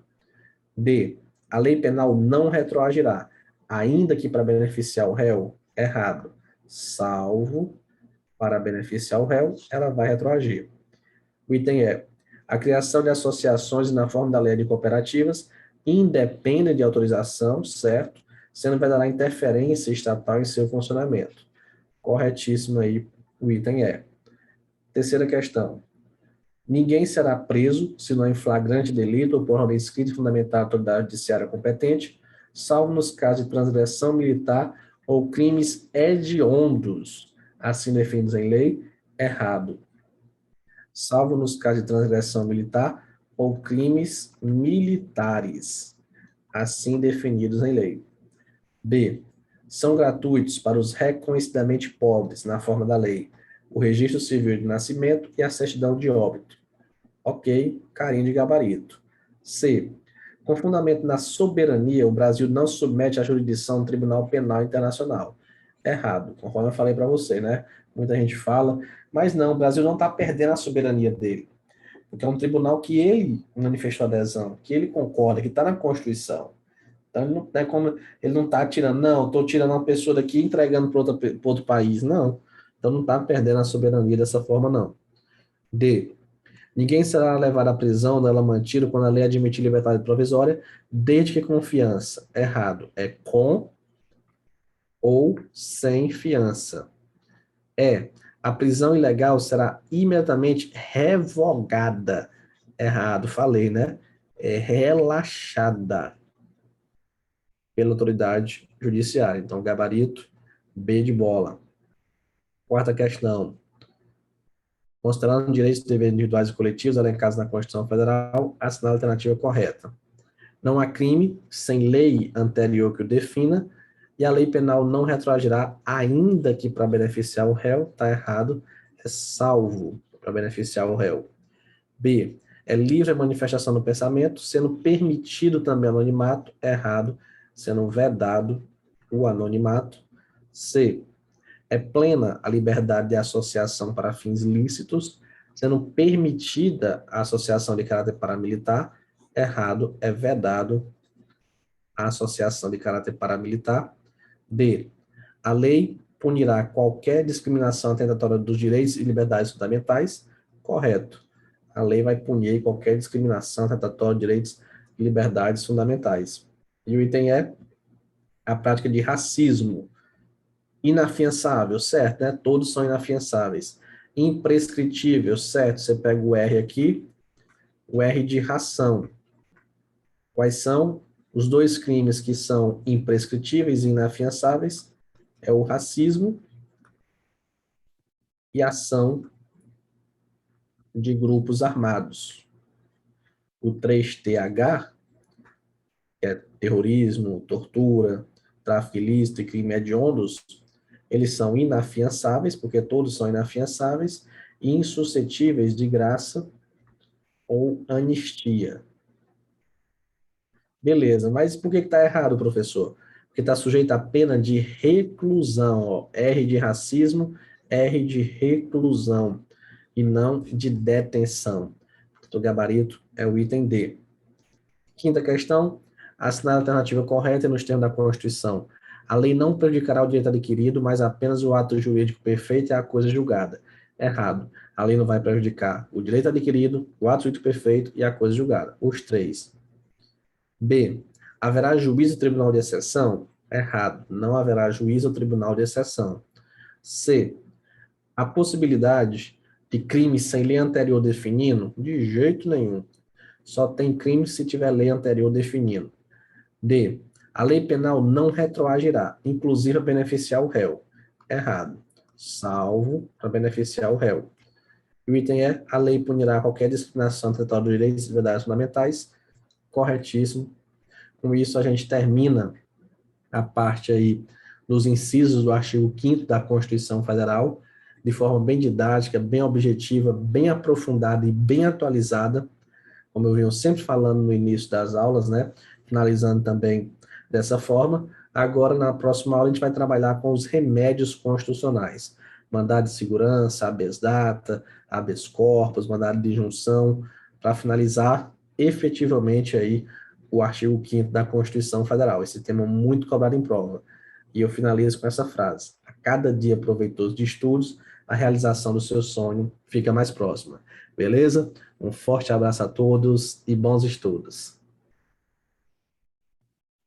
D. A lei penal não retroagirá, ainda que para beneficiar o réu? Errado. Salvo para beneficiar o réu, ela vai retroagir. O item é a criação de associações na forma da lei de cooperativas independem de autorização, certo? Sendo vedada interferência estatal em seu funcionamento. Corretíssimo aí o item E. Terceira questão. Ninguém será preso, se não em flagrante delito ou por ordem escrita e fundamentada à autoridade judiciária competente, salvo nos casos de transgressão militar ou crimes hediondos, assim definidos em lei, errado. Salvo nos casos de transgressão militar ou crimes militares, assim definidos em lei. B. São gratuitos para os reconhecidamente pobres, na forma da lei, o registro civil de nascimento e a certidão de óbito. Ok, carinho de gabarito. C. Com fundamento na soberania, o Brasil não submete à jurisdição do Tribunal Penal Internacional. Errado, conforme eu falei para você, né? Muita gente fala, mas não, o Brasil não está perdendo a soberania dele. Porque é um tribunal que ele manifestou adesão, que ele concorda, que está na Constituição. Então, ele não é como ele não está tirando, não, estou tirando uma pessoa daqui e entregando para outro país, não. Então, não está perdendo a soberania dessa forma, não. D. Ninguém será levado à prisão ou nela mantido quando a lei admitir liberdade provisória, desde que com fiança. Errado. É com ou sem fiança. A prisão ilegal será imediatamente revogada. Errado, falei, né? É relaxada pela autoridade judiciária. Então, gabarito B de bola. Quarta questão. Considerando direitos e deveres individuais e coletivos elencados na Constituição Federal, assinar a alternativa correta. Não há crime sem lei anterior que o defina, e a lei penal não retroagirá, ainda que para beneficiar o réu, está errado, é salvo para beneficiar o réu. B. É livre a manifestação do pensamento, sendo permitido também anonimato, errado, sendo vedado o anonimato. C. É plena a liberdade de associação para fins lícitos, sendo permitida a associação de caráter paramilitar, errado, é vedado a associação de caráter paramilitar. D. A lei punirá qualquer discriminação atentatória dos direitos e liberdades fundamentais, correto. A lei vai punir qualquer discriminação atentatória de direitos e liberdades fundamentais. E o item é a prática de racismo, inafiançável, certo, né? Todos são inafiançáveis. Imprescritível, certo? Você pega o R aqui, o R de ração. Quais são os dois crimes que são imprescritíveis e inafiançáveis? É o racismo e ação de grupos armados. O 3TH, que é terrorismo, tortura, tráfico ilícito e crime hediondos, eles são inafiançáveis, porque todos são inafiançáveis, e insuscetíveis de graça ou anistia. Beleza, mas por que está errado, professor? Porque está sujeito à pena de reclusão, ó, R de racismo, R de reclusão, e não de detenção. O gabarito é o item D. Quinta questão, assinar a alternativa correta nos termos da Constituição. A lei não prejudicará o direito adquirido, mas apenas o ato jurídico perfeito e a coisa julgada. Errado. A lei não vai prejudicar o direito adquirido, o ato jurídico perfeito e a coisa julgada. Os três. B. Haverá juízo ou tribunal de exceção? Errado. Não haverá juízo ou tribunal de exceção. C. A possibilidade de crime sem lei anterior definindo? De jeito nenhum. Só tem crime se tiver lei anterior definindo. D. A lei penal não retroagirá, inclusive a beneficiar o réu. Errado. Salvo para beneficiar o réu. E o item é: a lei punirá qualquer discriminação tratada dos direitos e liberdades fundamentais. Corretíssimo. Com isso, a gente termina a parte aí dos incisos do artigo 5º da Constituição Federal, de forma bem didática, bem objetiva, bem aprofundada e bem atualizada, como eu venho sempre falando no início das aulas, né? Finalizando também dessa forma. Agora, na próxima aula, a gente vai trabalhar com os remédios constitucionais. Mandado de segurança, habeas data, habeas corpus, mandado de junção, para finalizar efetivamente aí o artigo 5º da Constituição Federal. Esse tema é muito cobrado em prova. E eu finalizo com essa frase: a cada dia proveitoso de estudos, a realização do seu sonho fica mais próxima. Beleza? Um forte abraço a todos e bons estudos.